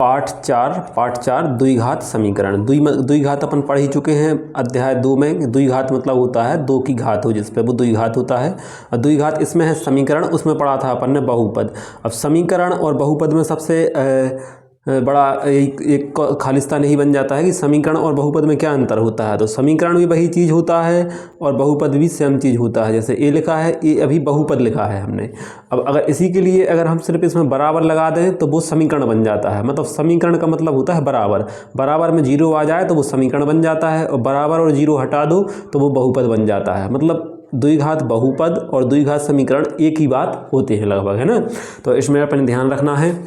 पाठ 4 द्विघात समीकरण। द्विघात अपन पढ़ ही चुके हैं अध्याय 2 में। द्विघात मतलब होता है 2 की घात हो जिस पे वो द्विघात होता है। और द्विघात इसमें है समीकरण, उसमें पढ़ा था अपन ने बहुपद। अब समीकरण और बहुपद में सबसे बड़ा एक खालिस्तान यही बन जाता है कि समीकरण और बहुपद में क्या अंतर होता है। तो समीकरण भी वही चीज़ होता है और बहुपद भी सेम चीज़ होता है। जैसे ए लिखा है, ये अभी बहुपद लिखा है हमने। अब अगर इसी के लिए अगर हम सिर्फ इसमें बराबर लगा दें तो वो समीकरण बन जाता है। मतलब समीकरण का मतलब होता है बराबर। बराबर में 0 आ जाए तो वो समीकरण बन जाता है, और बराबर और 0 हटा दो तो वो बहुपद बन जाता है। मतलब द्विघात बहुपद और द्विघात समीकरण एक ही बात होते हैं लगभग, है ना। तो इसमें अपन ध्यान रखना है।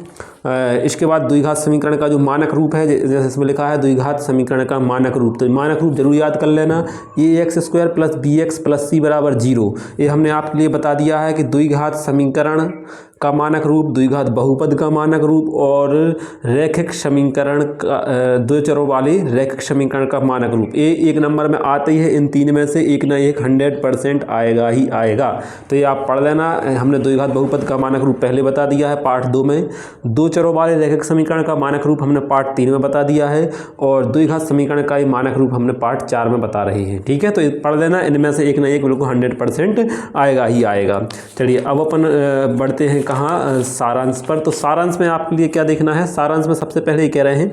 इसके बाद द्विघात समीकरण का जो मानक रूप है, जैसे इसमें लिखा है द्विघात समीकरण का मानक रूप, तो मानक रूप जरूर याद कर लेना। ये x² + bx + c = 0। ये हमने आपके लिए बता दिया है कि द्विघात समीकरण का मानक रूप, द्विघात बहुपद का मानक रूप और रैखिक समीकरण का दो चरों वाले रैखिक समीकरण का मानक रूप। ये एक नंबर में आते ही है। इन तीन में से एक ना एक 100% आएगा ही आएगा। तो ये आप पढ़ लेना। हमने द्विघात बहुपद का मानक रूप पहले बता दिया है पाठ 2 में। दो चरों वाले रैखिक समीकरण का मानक रूप हमने पाठ 3 में बता दिया है, और द्विघात समीकरण का ये मानक रूप हमने पाठ 4 में बता रहे हैं। ठीक है, तो ये पढ़ लेना। इनमें से एक ना एक बिल्कुल 100% आएगा ही आएगा। चलिए अब अपन बढ़ते हैं कहाँ, सारांश पर। तो सारांश में आपके लिए क्या देखना है। सारांश में सबसे पहले ये कह रहे हैं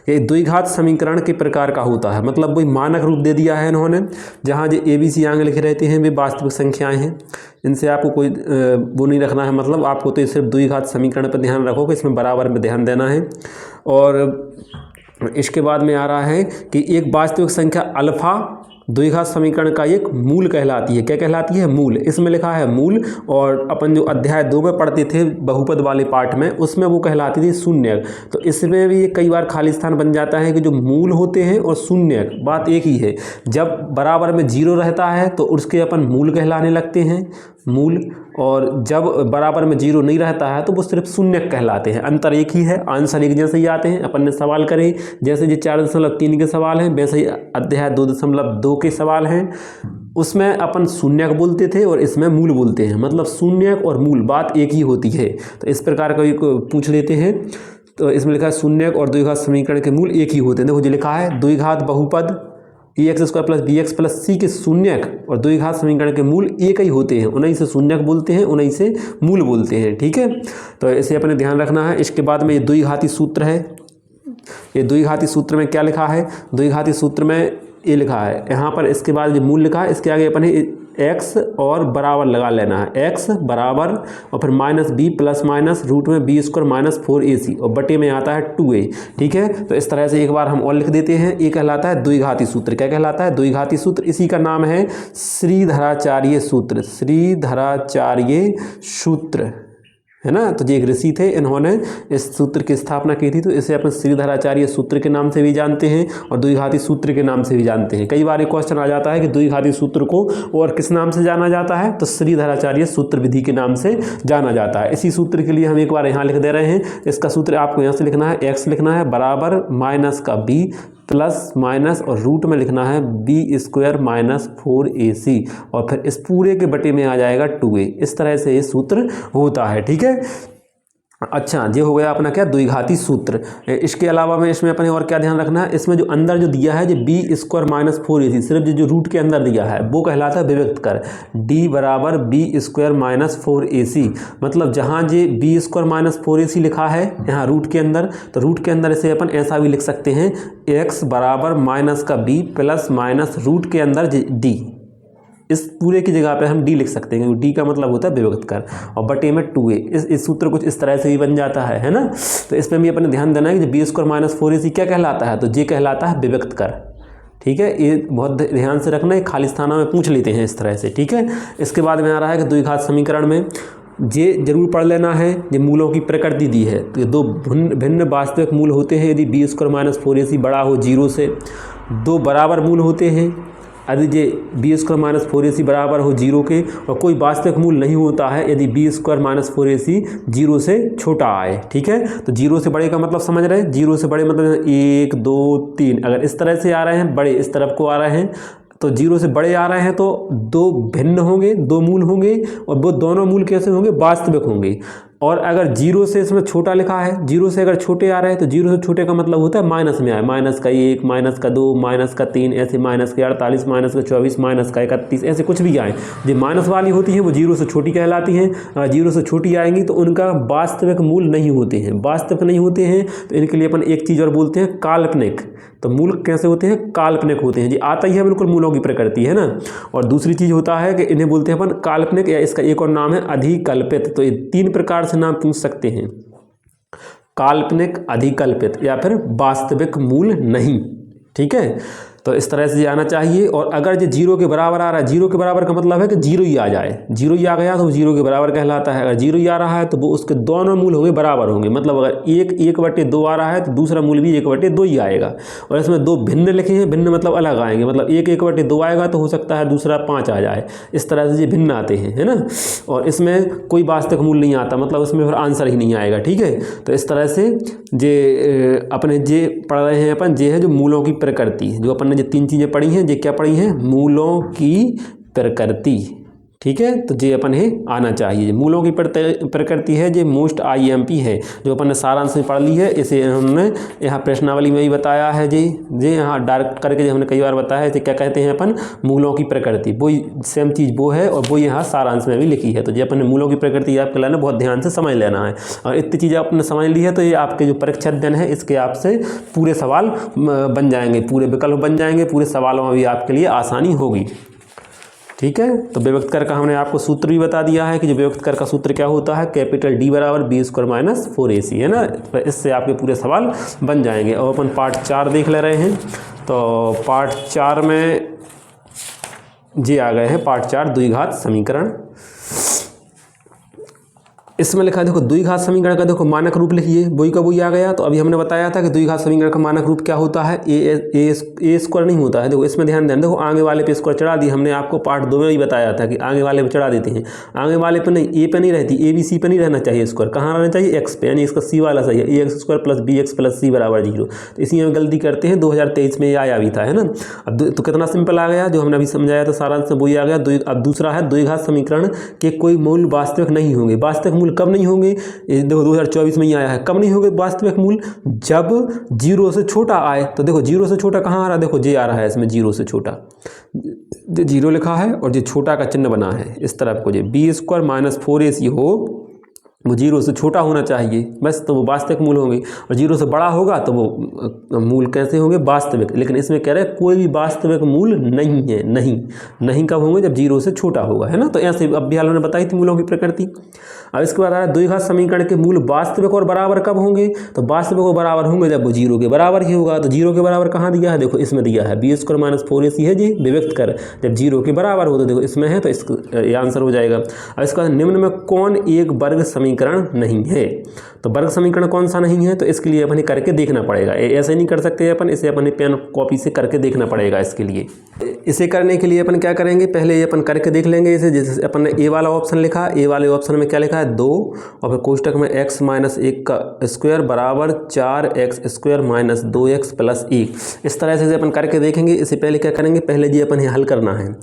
कि द्विघात समीकरण के प्रकार का होता है। मतलब वही मानक रूप दे दिया है इन्होंने। जहाँ जो ABC आगे लिखे रहते हैं वे वास्तविक संख्याएं हैं। इनसे आपको कोई वो नहीं रखना है। मतलब आपको तो सिर्फ द्विघात समीकरण पर ध्यान रखो कि इसमें बराबर में ध्यान देना है। और इसके बाद में आ रहा है कि एक वास्तविक संख्या अल्फा द्विघात समीकरण का एक मूल कहलाती है। क्या कहलाती है? मूल। इसमें लिखा है मूल। और अपन जो अध्याय 2 में पढ़ते थे बहुपद वाले पाठ में, उसमें वो कहलाती थी शून्यक। तो इसमें भी कई बार खाली स्थान बन जाता है कि जो मूल होते हैं और शून्यक बात एक ही है। जब बराबर में 0 रहता है तो उसके अपन मूल कहलाने लगते हैं, मूल। और जब बराबर में 0 नहीं रहता है तो वो सिर्फ शून्यक कहलाते हैं। अंतर एक ही है, आंसर एक जैसे ही आते हैं। अपन ने सवाल करे जैसे जो 4.3 के सवाल हैं, वैसे ही अध्याय 2.2 के सवाल हैं। उसमें अपन शून्यक बोलते थे और इसमें मूल बोलते हैं। मतलब शून्यक और मूल बात एक ही होती है। तो इस प्रकार का एक पूछ लेते हैं। तो इसमें लिखा है शून्यक और द्विघात समीकरण के मूल एक ही होते हैं। देखो जो लिखा है द्विघात बहुपद ax² + bx + c के शून्यक और द्विघात समीकरण के मूल एक ही होते हैं। उन्हीं से शून्यक बोलते हैं, उन्हीं से मूल बोलते हैं। ठीक है, तो इसे अपने ध्यान रखना है। इसके बाद में ये द्विघाती सूत्र है। ये द्विघाती सूत्र में क्या लिखा है? द्विघाती सूत्र में ये लिखा है यहाँ पर, इसके बाद जो मूल लिखा है इसके आगे अपन x और बराबर लगा लेना है। x बराबर और फिर -b ± √b² - 4ac और बटे में आता है 2a। ठीक है, तो इस तरह से एक बार हम और लिख देते हैं। ये कहलाता है द्विघाती सूत्र। क्या कहलाता है? द्विघाती सूत्र। इसी का नाम है श्रीधराचार्य सूत्र। श्रीधराचार्य सूत्र, है ना। तो ये एक ऋषि थे, इन्होंने इस सूत्र की स्थापना की थी। तो इसे अपन श्रीधराचार्य सूत्र के नाम से भी जानते हैं और द्विघाती सूत्र के नाम से भी जानते हैं। कई बार एक क्वेश्चन आ जाता है कि द्विघाती सूत्र को और किस नाम से जाना जाता है, तो श्रीधराचार्य सूत्र विधि के नाम से जाना जाता है। इसी सूत्र के लिए हम एक बार यहाँ लिख दे रहे हैं। इसका सूत्र आपको यहाँ से लिखना है, x लिखना है बराबर -b ± और रूट में लिखना है b² - 4ac और फिर इस पूरे के बटे में आ जाएगा 2a। इस तरह से ये सूत्र होता है। ठीक है, अच्छा ये हो गया अपना क्या, द्विघाती सूत्र। इसके अलावा में इसमें अपने और क्या ध्यान रखना है, इसमें जो अंदर जो दिया है जो b² - 4ac, सिर्फ जो रूट के अंदर दिया है वो कहलाता है विभक्त कर। d बराबर b² - 4ac। मतलब जहाँ जे b² - 4ac लिखा है यहाँ रूट के अंदर, तो रूट के अंदर इसे अपन ऐसा भी लिख सकते हैं, x बराबर -b ± रूट के अंदर d। इस पूरे की जगह पे हम d लिख सकते हैं, क्योंकि d का मतलब होता है विभक्त कर, और बटे में 2a। इस सूत्र कुछ इस तरह से ही बन जाता है ना। तो इसमें भी अपने ध्यान देना है कि b² - 4ac क्या कहलाता है, तो ये कहलाता है विभक्त कर। ठीक है, ये बहुत ध्यान से रखना है, खाली स्थानों में पूछ लेते हैं इस तरह से। ठीक है, इसके बाद में आ रहा है कि द्विघात समीकरण में ये जरूर पढ़ लेना है, ये मूलों की प्रकृति दी है। तो ये दो भिन्न वास्तविक मूल होते हैं यदि b² - 4ac बड़ा हो 0 से। दो बराबर मूल होते हैं यदि जे b² - 4ac बराबर हो 0 के, और कोई वास्तविक मूल नहीं होता है यदि b² - 4ac 0 से छोटा आए। ठीक है, तो 0 से बड़े का मतलब समझ रहे हैं। 0 से बड़े मतलब 1 2 3, अगर इस तरह से आ रहे हैं बड़े, इस तरफ को आ रहे हैं, तो 0 से बड़े आ रहे हैं तो दो भिन्न होंगे, दो मूल होंगे, और वो दोनों मूल कैसे होंगे, वास्तविक होंगे। और अगर जीरो से इसमें छोटा लिखा है, जीरो से अगर छोटे आ रहे हैं तो जीरो से छोटे का मतलब होता है माइनस में आए, -1, -2, -3, ऐसे -48, -24, -31, ऐसे कुछ भी आए। जो माइनस वाली होती हैं वो जीरो से छोटी कहलाती हैं। अगर जीरो से छोटी आएंगी तो उनका वास्तविक मूल नहीं होते हैं, वास्तविक नहीं होते हैं तो इनके लिए अपन एक चीज़ और बोलते हैं काल्पनिक। तो मूल कैसे होते हैं? काल्पनिक होते हैं जी। आता ही है बिल्कुल मूलों की प्रकृति, है ना। और दूसरी चीज़ होता है कि इन्हें बोलते हैं अपन काल्पनिक, या इसका एक और नाम है अधिकल्पित। तो ये 3 प्रकार से नाम पूछ सकते हैं, काल्पनिक, अधिकल्पित या फिर वास्तविक मूल नहीं। ठीक है, तो इस तरह से आना चाहिए। और अगर जो जीरो के बराबर आ रहा है, जीरो के बराबर का मतलब है कि जीरो ही आ जाए, जीरो ही आ गया तो वो जीरो के बराबर कहलाता है। अगर जीरो ही आ रहा है तो वो उसके दोनों मूल होंगे बराबर होंगे, मतलब अगर 1/2 आ रहा है तो दूसरा मूल भी 1/2 ही आएगा। और इसमें 2 भिन्न लिखे हैं, भिन्न मतलब अलग आएंगे, मतलब 1/2 आएगा तो हो सकता है दूसरा 5 आ जाए। इस तरह से ये भिन्न आते हैं, है ना। और इसमें कोई वास्तविक मूल नहीं आता, मतलब इसमें फिर आंसर ही नहीं आएगा। ठीक है, तो इस तरह से जे अपने जे पढ़ रहे हैं अपन, जे है जो मूलों की प्रकृति, जो अपन ने जो 3 चीज़ें पढ़ी हैं, ये क्या पढ़ी हैं? मूलों की प्रकृति। ठीक है, तो ये अपन है आना चाहिए। मूलों की प्रकृति है, ये मोस्ट IMP है, जो अपन ने सारांश में पढ़ ली है। इसे हमने यहाँ प्रश्नावली में ही बताया है जी, यहाँ डार्क करके जो हमने कई बार बताया है, इसे क्या कहते हैं अपन? मूलों की प्रकृति। वो सेम चीज़ वो है और वो यहाँ सारांश में भी लिखी है। तो ये अपन ने मूलों की प्रकृति आपके लाना बहुत ध्यान से समझ लेना है। और इतनी चीज़ें आपने समझ ली है तो ये आपके जो परीक्षा अध्ययन है इसके आपसे पूरे सवाल बन जाएंगे, पूरे विकल्प बन जाएंगे, पूरे सवालों में भी आपके लिए आसानी होगी। ठीक है, तो व्यक्त कर का हमने आपको सूत्र भी बता दिया है कि जो व्यक्त कर का सूत्र क्या होता है, कैपिटल D बराबर B² - 4AC, है ना। तो इससे आपके पूरे सवाल बन जाएंगे। और अपन पार्ट 4 देख ले रहे हैं। तो पार्ट 4 में जी आ गए हैं, पार्ट 4 द्विघात समीकरण। इसमें लिखा है देखो, द्विघात समीकरण का देखो मानक रूप लिखिए, वही का वही आ गया। तो अभी हमने बताया था कि द्विघात समीकरण का मानक रूप क्या होता है, A² नहीं होता है। देखो इसमें ध्यान देना, देखो आगे वाले पे स्क्वायर चढ़ा दी, हमने आपको पार्ट 2 में ही बताया था कि आगे वाले पे चढ़ा देते हैं। आगे वाले पे नहीं, A पे नहीं रहती, ABC पे नहीं रहना चाहिए स्क्वायर, कहाँ रहना चाहिए? X पे, यानी इसका C वाला सही है, AX² + BX + C = 0। तो इसी में गलती करते हैं, 2023 में ये आया भी था, है ना। अब तो कितना सिंपल आ गया, जो हमने अभी समझाया था सारांश में वही आ गया। अब दूसरा है, द्विघात समीकरण के कोई मूल वास्तविक नहीं होंगे। वास्तविक मूल कब नहीं होंगे? देखो 2024 में ही आया है। कब नहीं होंगे वास्तविक मूल? जब जीरो से छोटा आए। तो देखो जीरो से छोटा कहाँ आ रहा है? देखो जे आ रहा है इसमें, जीरो से छोटा, जीरो लिखा है और जो छोटा का चिन्ह बना है इस तरफ को, जो B² - 4AC हो, वो जीरो से छोटा होना चाहिए बस, तो वो वास्तविक मूल होंगे। और जीरो से बड़ा होगा तो वो मूल कैसे होंगे? वास्तविक। लेकिन इसमें कह रहे हैं कोई भी वास्तविक मूल नहीं है। नहीं कब होंगे? जब जीरो से छोटा होगा, है ना। तो ऐसे अब भी हमने बताई थी मूलों की प्रकृति। अब इसके बाद आ रहा है द्विघात समीकरण के मूल वास्तविक और बराबर कब होंगे? तो वास्तविक और बराबर होंगे जब वो जीरो के बराबर ही होगा। तो जीरो के बराबर कहाँ दिया है? देखो इसमें दिया है, B² - 4AC है जी, विभक्त कर जब जीरो के बराबर हो, तो देखो इसमें है, तो इसका ये आंसर हो जाएगा। अब इसका निम्न में कौन एक वर्ग समीकरण नहीं है? तो वर्ग समीकरण कौन सा नहीं है? तो इसके लिए अपन करके देखना पड़ेगा। ऐसे नहीं कर सकते अपन, इसे अपन पेन कॉपी से करके देखना पड़ेगा। इसके लिए इसे करने के लिए अपन क्या करेंगे, पहले ये अपन करके देख लेंगे इसे। जैसे अपन ने A वाला ऑप्शन लिखा, A वाले ऑप्शन में क्या लिखा है? 2, और फिर कोष्टक में x - 1 का स्क्वायर बराबर 4x² - 2x + 1। इस तरह से अपन करके देखेंगे। इससे पहले क्या करेंगे, पहले जी अपन हल करना है।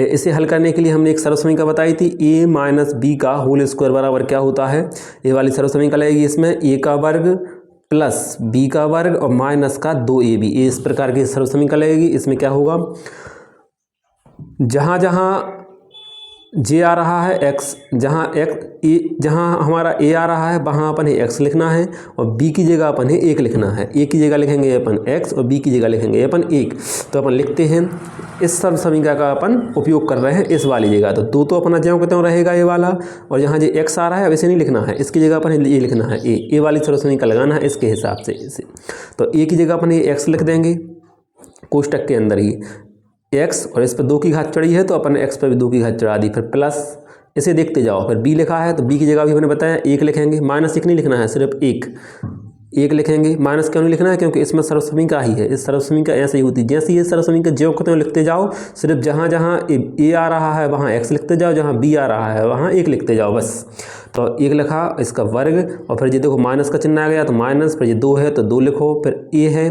इसे हल करने के लिए हमने एक सरल समीकरण बताई थी, A - B का होल स्क्वायर बराबर क्या होता है? ये वाली सरल समीकरण लगेगी इसमें, A का वर्ग प्लस B का वर्ग और माइनस का 2AB। इस प्रकार की सरल समीकरण लगेगी। इसमें क्या होगा, जहाँ जहाँ जे आ रहा है x, जहाँ हमारा A आ रहा है वहाँ अपन x लिखना है, और B की जगह अपन 1 लिखना है। A की जगह लिखेंगे अपन x और B की जगह लिखेंगे अपन 1। तो अपन लिखते हैं, इस सरल समीकरण का अपन उपयोग कर रहे हैं इस वाली जगह। तो 2 तो अपना ज्यों के त्यों रहेगा ये वाला, और यहाँ जो x आ रहा है वैसे नहीं लिखना है, इसकी जगह अपन ये लिखना है A वाली सरल समीकरण लगाना है इसके हिसाब से इसे। तो A की जगह अपन ये x लिख देंगे कोष्टक के अंदर ही x, और इस पर 2 की घात चढ़ी है तो अपन x पर भी 2 की घात चढ़ा दी, फिर प्लस इसे देखते जाओ। फिर b लिखा है तो b की जगह भी मैंने बताया 1 लिखेंगे, -1 नहीं लिखना है, सिर्फ 1 लिखेंगे। माइनस क्यों नहीं लिखना है? क्योंकि इसमें सरल समीकरण ही है। इस सरल समीकरण ऐसे ही होती है, जैसे ये सरल समीकरण ज्यों को त्यों लिखते जाओ, सिर्फ जहाँ जहाँ A आ रहा है वहाँ x लिखते जाओ, जहाँ B आ रहा है वहाँ 1 लिखते जाओ बस। तो 1 लिखा, इसका वर्ग, और फिर ये देखो माइनस का चिन्ह आ गया तो माइनस, फिर ये 2 है तो 2 लिखो, फिर a है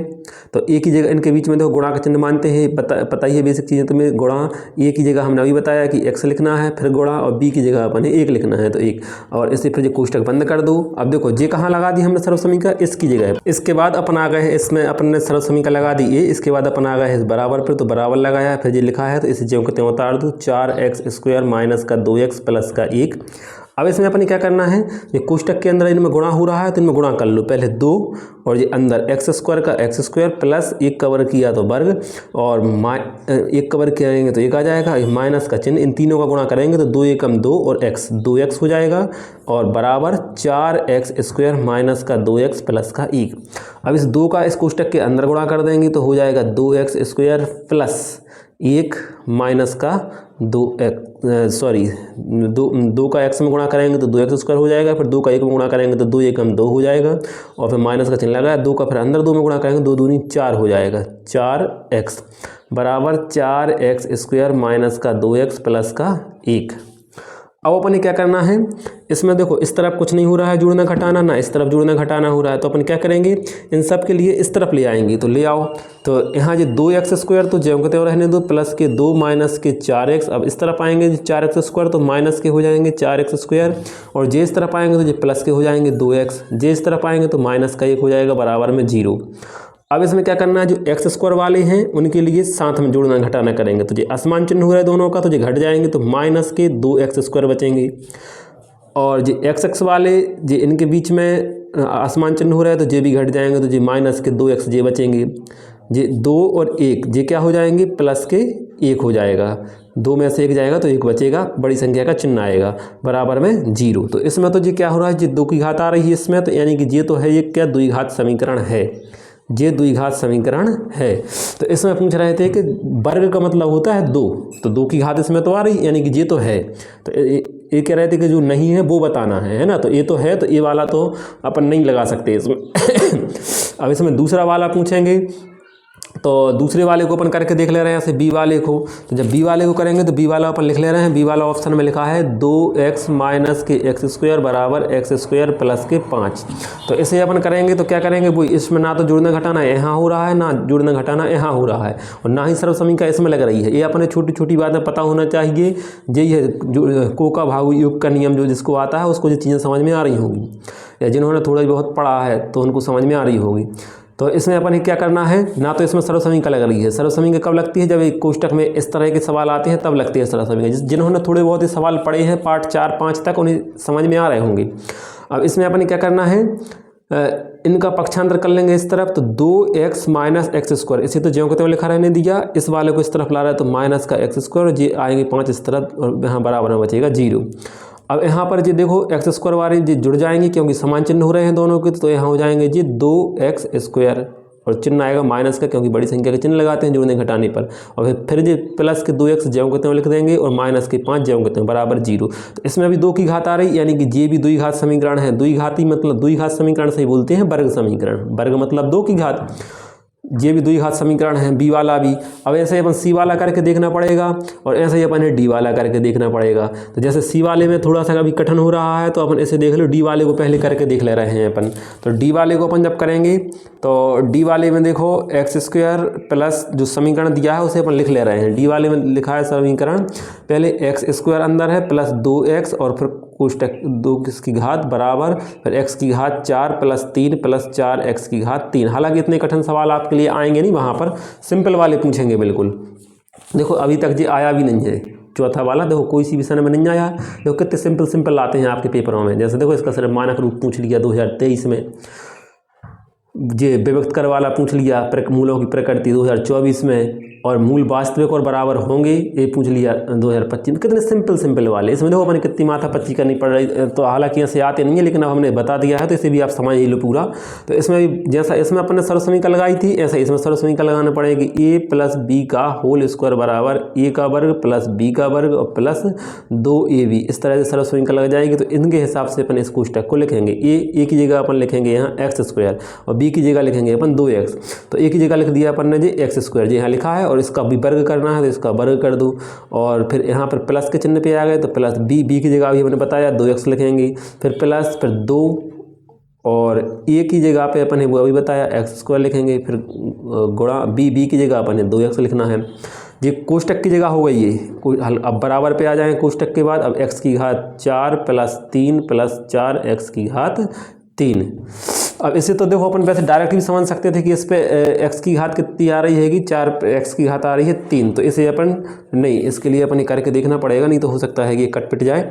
तो a की जगह इनके बीच में देखो गुणा का चिन्ह मानते हैं, पता ही है बेसिक चीज़ें तुम्हें। गुणा a की जगह हमने अभी बताया कि x लिखना है, फिर गुणा, और b की जगह अपन 1 लिखना है तो 1, और इससे फिर ये कोष्टक बंद कर दो। अब देखो जे कहाँ लगा दी हमने सर्वसमीका, इसकी जगह। इसके बाद अपन आ गए हैं इसमें, अपन ने सर्वसमीका लगा दी ए, इसके बाद अपन आ गए हैं बराबर पर, तो बराबर लगाया, फिर ये लिखा है तो इसे ज्यों के त्यों उतार दो, 4x² माइनस का 2x प्लस का 1। अब इसमें अपन क्या करना है, ये कोष्टक के अंदर इनमें गुणा हो रहा है तो इनमें गुणा कर लो, पहले 2 और ये अंदर x² का x² प्लस 1 का वर्ग किया तो वर्ग, और 1 का वर्ग करेंगे तो 1 आ जाएगा, माइनस का चिन्ह, इन तीनों का गुणा करेंगे तो 2 एकम 2 और x 2x हो जाएगा, और बराबर 4x² माइनस का 2x प्लस का 1। अब इस 2 का इस कोष्टक के अंदर गुणा कर देंगे तो हो जाएगा 2x² प्लस 1 माइनस का 2 का x में गुणा करेंगे तो 2x² हो जाएगा, फिर 2 का 1 में गुणा करेंगे तो 2 एकम 2 हो जाएगा, और फिर माइनस का चिन्ह लगाया, 2 का फिर अंदर 2 में गुणा करेंगे 2 दूनी 4 हो जाएगा, 4x बराबर 4x² माइनस का 2x प्लस का 1। अब अपन ने क्या करना है, इसमें देखो इस तरफ कुछ नहीं हो रहा है जुड़ना घटाना, ना इस तरफ जुड़ना घटाना हो रहा है, तो अपन क्या करेंगे, इन सब के लिए इस तरफ ले आएंगे, तो ले आओ। तो यहाँ जो 2x² तो ज्यों के त्यों रहने दो, प्लस के 2 माइनस के 4x। अब इस तरफ आएंगे 4x² तो माइनस के हो जाएंगे 4x², और जे इस तरफ आएंगे तो ये प्लस के हो जाएंगे 2x, जे इस तरफ आएंगे तो माइनस का 1 हो जाएगा, बराबर में 0। अब इसमें क्या करना है, जो x² वाले हैं उनके लिए साथ में जोड़ना घटाना करेंगे, तो ये असमान चिन्ह हो रहा है दोनों का, तो ये घट जाएंगे, तो माइनस के 2x² बचेंगे, और जो x वाले जो इनके बीच में असमान चिन्ह हो रहा है तो ये भी घट जाएंगे, तो ये माइनस के 2x जे बचेंगे, ये 2 और 1 ये क्या हो जाएंगे, प्लस के 1 हो जाएगा, 2 में से 1 जाएगा तो 1 बचेगा, बड़ी संख्या का चिन्ह आएगा, बराबर में 0। तो इसमें तो ये क्या हो रहा है, ये 2 की घात आ रही है इसमें, तो यानी कि ये तो है, ये क्या द्विघात समीकरण है, ये द्विघात समीकरण है। तो इसमें पूछ रहे थे कि वर्ग का मतलब होता है 2, तो 2 की घात इसमें तो आ रही, यानी कि ये तो है, तो ये कह रहे थे कि जो नहीं है वो बताना है ना, तो ये तो है, तो ये वाला तो अपन नहीं लगा सकते इसमें। अब इसमें दूसरा वाला पूछेंगे, तो दूसरे वाले को अपन करके देख ले रहे हैं, ऐसे बी वाले को, तो जब बी वाले को करेंगे तो बी वाला अपन लिख ले रहे हैं, बी वाला ऑप्शन में लिखा है 2x माइनस के x² बराबर x² प्लस के 5। तो इसे अपन करेंगे तो क्या करेंगे, वो इसमें ना तो जुड़ना घटाना यहाँ हो रहा है, ना जुड़ना घटाना यहाँ हो रहा है, और ना ही सर्वसमीका इसमें लग रही है। ये अपने छोटी छोटी बातें पता होना चाहिए, यही है जो को का भाग योग का नियम जो जिसको आता है उसको ये चीज़ें समझ में आ रही होंगी, या जिन्होंने थोड़ा बहुत पढ़ा है तो उनको समझ में आ रही होगी। तो इसमें अपन क्या करना है, ना तो इसमें सर्वसमीका लग रही है, सर्वसमीका कब लगती है, जब एक कोष्टक में इस तरह के सवाल आते हैं तब लगती है सर्वसमीका। जिन्होंने थोड़े बहुत ही सवाल पढ़े हैं पार्ट 4-5 तक उन्हें समझ में आ रहे होंगे। अब इसमें अपन क्या करना है, इनका पक्षांतर कर लेंगे इस तरफ, तो 2x माइनस x², इसे तो ज्यों के त्यों लिखा रहने दिया, इस वाले को इस तरफ ला रहा है तो माइनस का x², ये आएंगे 5 इस तरफ, और यहाँ बराबर में बचेगा 0। अब यहाँ पर जी देखो x² वाले जी जुड़ जाएंगे क्योंकि समान चिन्ह हो रहे हैं दोनों के, तो यहाँ हो जाएंगे जी 2x², और चिन्ह आएगा माइनस का क्योंकि बड़ी संख्या के चिन्ह लगाते हैं जोड़ने घटाने पर, और फिर जी प्लस के 2x ज्यों के त्यों लिख देंगे, और माइनस के 5 ज्यों के त्यों बराबर 0। तो इसमें भी 2 की घात आ रही, यानी कि ये भी द्विघात समीकरण है। द्विघाती मतलब द्विघात समीकरण से ही बोलते हैं वर्ग समीकरण, वर्ग मतलब 2 की घात, ये भी द्विघात समीकरण है, बी वाला भी। अब ऐसे ही अपन सी वाला करके देखना पड़ेगा, और ऐसे ही अपन डी वाला करके देखना पड़ेगा। तो जैसे सी वाले में थोड़ा सा अभी कठिन हो रहा है तो अपन ऐसे देख लो, डी वाले को पहले करके देख ले रहे हैं अपन। तो डी वाले को अपन जब करेंगे तो डी वाले में देखो x² प्लस जो समीकरण दिया है उसे अपन लिख ले रहे हैं। डी वाले में लिखा है समीकरण, पहले x² अंदर है प्लस 2x, और फिर कोष्टक 2 की घात बराबर, फिर x की घात 4 प्लस 3 प्लस 4x की घात 3। हालांकि इतने कठिन सवाल आपके लिए आएंगे नहीं, वहाँ पर सिंपल वाले पूछेंगे बिल्कुल। देखो अभी तक ये आया भी नहीं है, चौथा वाला देखो कोई सी विषय में नहीं आया। देखो कितने सिंपल आते हैं आपके पेपरों में। जैसे देखो इसका सिर्फ मानक रूप पूछ लिया 2023 में, ये विभक्त कर वाला पूछ लिया, मूलों की प्रकृति 2024 में, और मूल वास्तविक और बराबर होंगे ये पूछ लिया 2025 में। कितने सिंपल वाले, इसमें देखो अपने कितनी माथापच्ची करनी पड़ रही। तो हालांकि ऐसे आते नहीं है, लेकिन अब हमने बता दिया है तो इसे भी आप समझ ही लो पूरा। तो इसमें भी जैसा इसमें अपने सर्वसमीका लगाई थी, ऐसा इसमें सर्वसमीका लगाना पड़ेगी। a प्लस बी का होल स्क्वायर बराबर a का वर्ग प्लस b का वर्ग और प्लस 2ab, इस तरह से सर्वसमीका लग जाएगी। तो इनके हिसाब से अपन इस कोष्टक को लिखेंगे। a की जगह अपन लिखेंगे यहाँ x² और b बी की जगह लिखेंगे अपन 2x, तो ए की जगह लिख दिया अपन ने जी x² जी यहाँ लिखा है, और इसका भी वर्ग करना है तो इसका वर्ग कर दो, और फिर यहाँ पर प्लस के चिन्ह पे आ गए तो प्लस बी की जगह भी हमने बताया 2x लिखेंगे, फिर प्लस फिर 2, और ए की जगह पे अपन ने वो अभी बताया x² लिखेंगे, फिर गुणा बी की जगह अपन ने 2x लिखना है। ये कोष्टक की जगह हो गई ये, अब बराबर पे आ जाएं कोष्टक के बाद। अब x की घात 4 + 3 + 4 x की घात 3। अब इसे तो देखो अपन वैसे डायरेक्ट भी समझ सकते थे कि इस पे x की घात कितनी आ रही हैगी, 4 x की घात आ रही है 3, तो इसे अपन नहीं, इसके लिए अपन करके देखना पड़ेगा, नहीं तो हो सकता है कि ये कट पिट जाए।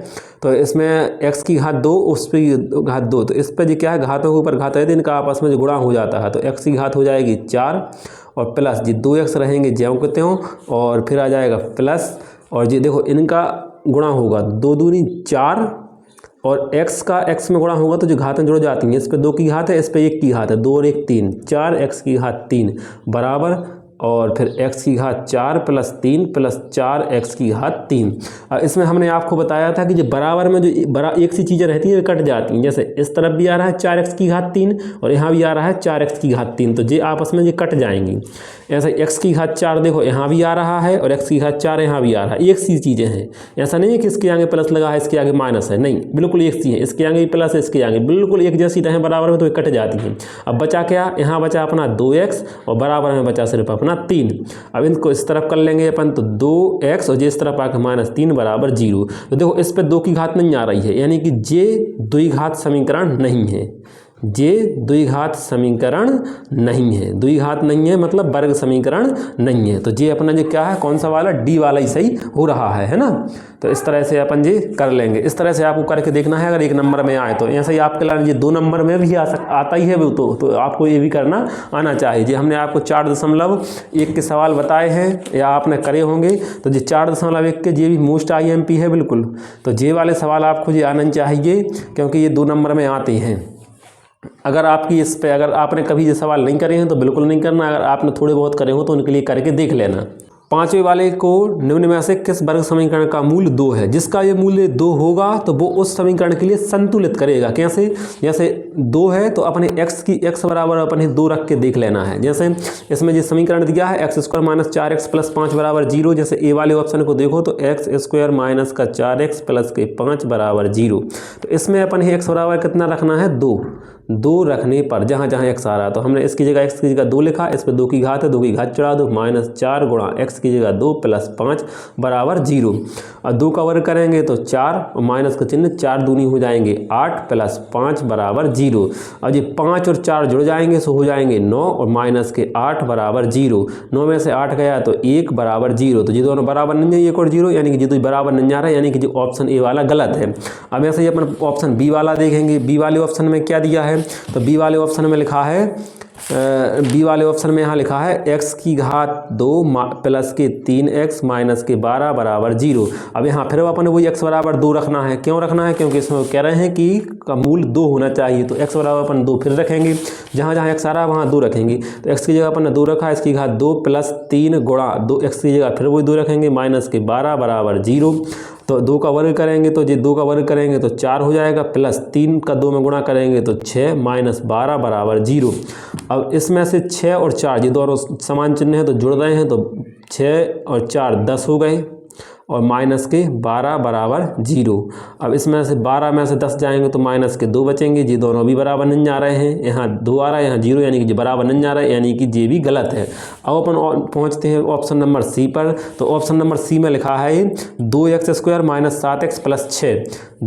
तो इसमें x की घात 2, उस पर घात 2, तो इस पर जो क्या है घातों के ऊपर घात है, इनका आपस में जो गुणा हो जाता है, तो x की घात हो जाएगी 4 और प्लस जी 2x रहेंगे ज्यों के त्यों, और फिर आ जाएगा प्लस, और जी देखो इनका गुणा होगा 2 दूनी 4, और x का x में गुणा होगा तो जो घातें जुड़ जाती हैं, इस पे 2 की घात है, इस पे 1 की घात है, 2 और 1 3, 4x की घात 3 बराबर, और फिर x की घात 4 + 3 + 4x की घात 3। इसमें हमने आपको बताया था कि जो बराबर में जो एक सी चीज़ें रहती हैं वे कट जाती हैं, जैसे इस तरफ भी आ रहा है 4x की घात 3 और यहाँ भी आ रहा है 4x की घात 3, तो ये आपस में ये कट जाएंगी। ऐसे x की घात 4 देखो यहाँ भी आ रहा है और x की घात 4 यहाँ भी आ रहा है, एक सी चीज़ें हैं, ऐसा नहीं है कि इसके आगे प्लस लगा है इसके आगे माइनस है, नहीं, बिल्कुल एक सी है, इसके आगे भी प्लस है इसके आगे, बिल्कुल एक जैसी रहें बराबर में तो ये कट जाती हैं। अब बचा क्या, यहाँ बचा अपना 2x और बराबर में बचा सिर्फ अपना 3। अब इनको इस तरफ कर लेंगे अपन, तो 2x और इस तरफ आकर -3 बराबर 0। तो देखो इस पर 2 की घात नहीं आ रही है, यानी कि ये द्विघात समीकरण नहीं है, ये द्विघात समीकरण नहीं है, द्विघात नहीं है मतलब वर्ग समीकरण नहीं है, तो ये अपना जो क्या है कौन सा वाला, डी वाला ही सही हो रहा है ना। तो इस तरह से अपन ये कर लेंगे, इस तरह से आपको करके देखना है, अगर 1 नंबर में आए तो ऐसे ही आपके लिए 2 नंबर में भी आता ही है वो, तो आपको ये भी करना आना चाहिए। जी हमने आपको 4.1 के सवाल बताए हैं या आपने करे होंगे, तो ये 4.1 के ये भी मोस्ट IMP है बिल्कुल, तो ये वाले सवाल आपको ये आना चाहिए क्योंकि ये 2 नंबर में आते हैं। अगर आपकी इस पे अगर आपने कभी ये सवाल नहीं करे हैं तो बिल्कुल नहीं करना, अगर आपने थोड़े बहुत करे हो तो उनके लिए करके देख लेना। 5वें वाले को निम्न में से किस वर्ग समीकरण का मूल्य 2 है, जिसका ये मूल्य 2 होगा तो वो उस समीकरण के लिए संतुलित करेगा। कैसे, जैसे 2 है तो अपने x बराबर अपने 2 रख के देख लेना है। जैसे इसमें जो समीकरण दिया है x² - 4x + 5 बराबर 0, जैसे ए वाले ऑप्शन को देखो तो x² - 4x + 5 बराबर 0, तो इसमें अपन ही x बराबर कितना रखना है 2 रखने पर जहाँ जहाँ x आ रहा है तो हमने इसकी जगह x की जगह 2 लिखा, इस पर 2 की घात है 2 की घात चढ़ा दो, -4 गुणा x की जगह 2 + 5 बराबर 0। और 2 का वर्ग करेंगे तो 4 और माइनस का चिन्ह 4 दूनी हो जाएंगे 8 + 5 बराबर 0। और ये 5 और 4 जुड़ जाएंगे सो हो जाएंगे 9 और माइनस के 8 बराबर 0। 9 में से 8 गया तो 1 बराबर 0, तो ये दोनों बराबर नहीं है 1 और 0, यानी कि ये तो बराबर नहीं आ रहा है, यानी कि जो ऑप्शन ए वाला गलत है। अब ऐसे ही अपन ऑप्शन बी वाला देखेंगे, बी वाले ऑप्शन में क्या दिया है, तो बी वाले ऑप्शन में लिखा है बी वाले ऑप्शन में यहाँ लिखा है x की घात 2 + के 3x - के 12 बराबर 0। अब यहाँ फिर अपन वही x बराबर 2 रखना है, क्यों रखना है, क्योंकि इसमें कह रहे हैं कि का मूल्य 2 होना चाहिए, तो x बराबर अपन 2 फिर रखेंगे, जहाँ जहाँ x आ रहा है वहाँ 2 रखेंगे, तो x की जगह अपन ने 2 रखा, इसकी घात 2 + 3 गुणा 2x की जगह फिर वही 2 रखेंगे - के 12 बराबर 0। तो 2 का वर्ग करेंगे तो ये 2 का वर्ग करेंगे तो 4 हो जाएगा, प्लस 3 का 2 में गुणा करेंगे तो 6 - 12 बराबर 0। अब इसमें से 6 और 4 ये दोनों समान चिन्ह है तो जुड़ रहे हैं, तो 6 और 4 10 हो गए और माइनस के 12 बराबर 0। अब इसमें से 12 में से 10 जाएंगे तो माइनस के 2 बचेंगे, ये दोनों भी बराबर नहीं आ रहे हैं, यहाँ 2 आ रहा है यहाँ 0, यानी कि ये बराबर नहीं आ रहा है, यानी कि ये भी गलत है। अब अपन पहुँचते हैं ऑप्शन नंबर सी पर, तो ऑप्शन नंबर सी में लिखा है 2x² - 7x + 6,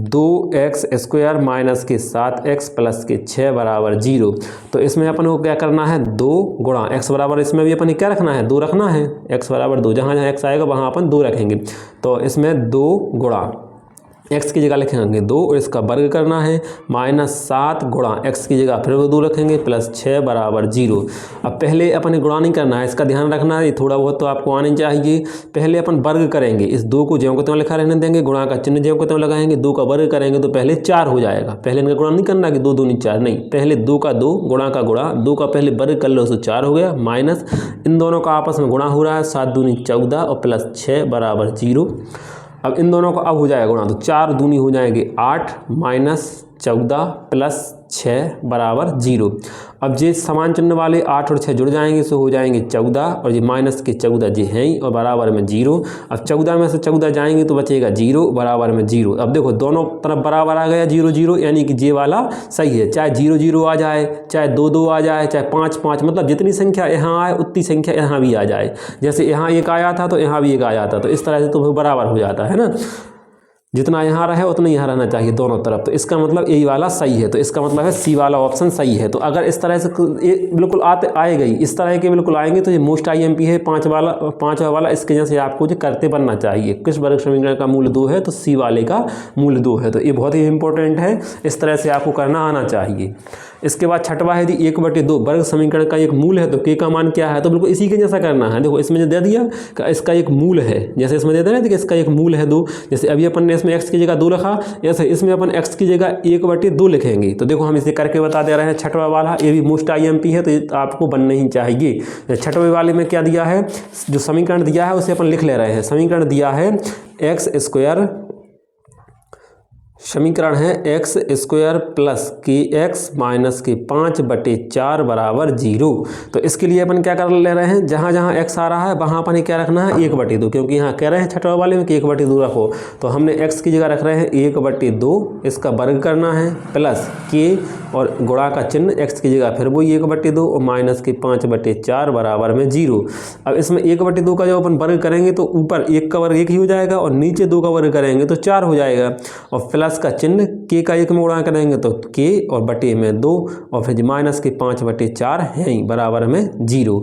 2x² - के 7x + के 6 बराबर 0। तो इसमें अपन को क्या करना है 2 गुणा x बराबर, इसमें भी अपन क्या रखना है 2 रखना है, x बराबर 2, जहाँ जहाँ x आएगा वहाँ अपन 2 रखेंगे, तो इसमें 2 गुणा x की जगह लिखेंगे 2 और इसका वर्ग करना है -7 गुणा x की जगह फिर 2 रखेंगे + 6 बराबर 0। अब पहले अपन गुणा नहीं करना है, इसका ध्यान रखना है, थोड़ा बहुत तो आपको आने चाहिए। पहले अपन वर्ग करेंगे, इस 2 को ज्यों को त्यों लिखा रहने देंगे, गुणा का चिन्ह ज्यों को त्यों लगाएंगे, 2 का वर्ग करेंगे तो पहले 4 हो जाएगा। पहले इनका गुणा नहीं करना कि 2 दूनी 4, नहीं, पहले 2 का 2 गुणा का गुणा, 2 का पहले वर्ग कर लो तो 4 हो गया, माइनस इन दोनों का आपस में गुणा हो रहा है 7 दूनी 14 और + 6 बराबर 0। अब इन दोनों को अब हो जाएगा गुणा, तो 4 दूनी हो जाएंगे 8 - 14 प्लस 6 बराबर 0। अब जे समान चिन्ह वाले 8 और 6 जुड़ जाएंगे सो हो जाएंगे 14 और ये माइनस के 14 जे हैं और बराबर में 0। अब 14 में से 14 जाएंगे तो बचेगा 0 बराबर में 0। अब देखो दोनों तरफ बराबर आ गया 0 0, यानी कि जे वाला सही है। चाहे 0 0 आ जाए, चाहे 2 2 आ जाए, चाहे 5 5, मतलब जितनी संख्या यहाँ आए उतनी संख्या यहाँ भी आ जाए। जैसे यहाँ 1 आया था तो यहाँ भी 1 आ जाता, तो इस तरह से तो बराबर हो जाता है ना। जितना यहाँ रहे उतना यहाँ रहना चाहिए दोनों तरफ, तो इसका मतलब ए वाला सही है। तो इसका मतलब है सी वाला ऑप्शन सही है। तो अगर इस तरह से बिल्कुल आएगा ही, इस तरह के बिल्कुल आएंगे तो ये मोस्ट IMP है 5वां वाला। इसके जैसे आपको जो करते बनना चाहिए। किस वर्ग समीकरण का मूल 2 है, तो सी वाले का मूल 2 है। तो ये बहुत ही इंपॉर्टेंट है, इस तरह से आपको करना आना चाहिए। इसके बाद छठवा है यदि 1/2 वर्ग समीकरण का एक मूल है तो के का मान क्या है, तो बिल्कुल इसी के जैसा करना है। देखो इसमें जो दे दिया कि इसका एक मूल है, जैसे इसमें दे देना कि इसका एक मूल है 2, जैसे अभी अपन ने इसमें x की जगह 2 लिखा, ऐसे इसमें अपन x की जगह 1/2 लिखेंगे। तो देखो हम इसे करके बता दे रहे हैं। छठवा वाला ये भी मोस्ट IMP है, तो ये आपको बनना ही चाहिए। छठवे वाले में क्या दिया है, जो समीकरण दिया है उसे अपन लिख ले रहे हैं। समीकरण दिया है x², समीकरण है x² प्लस kx माइनस के 5/4 बराबर 0। तो इसके लिए अपन क्या कर ले रहे हैं, जहाँ जहाँ x आ रहा है वहाँ अपन क्या रखना है 1/2, क्योंकि यहाँ कह रहे हैं छठवा वाले में कि 1/2 रखो। तो हमने x की जगह रख रहे हैं 1/2, इसका वर्ग करना है प्लस k और गुणा का चिन्ह x की जगह फिर वही 1/2 और माइनस के 5/4 बराबर में 0। अब इसमें 1/2 का जब अपन वर्ग करेंगे तो ऊपर 1 का वर्ग 1 ही हो जाएगा और नीचे 2 का वर्ग करेंगे तो 4 हो जाएगा। और प्लस का चिन्ह k का 1 में गुणा करेंगे तो k और बटे में 2 और फिर माइनस के 5/4 है बराबर में 0।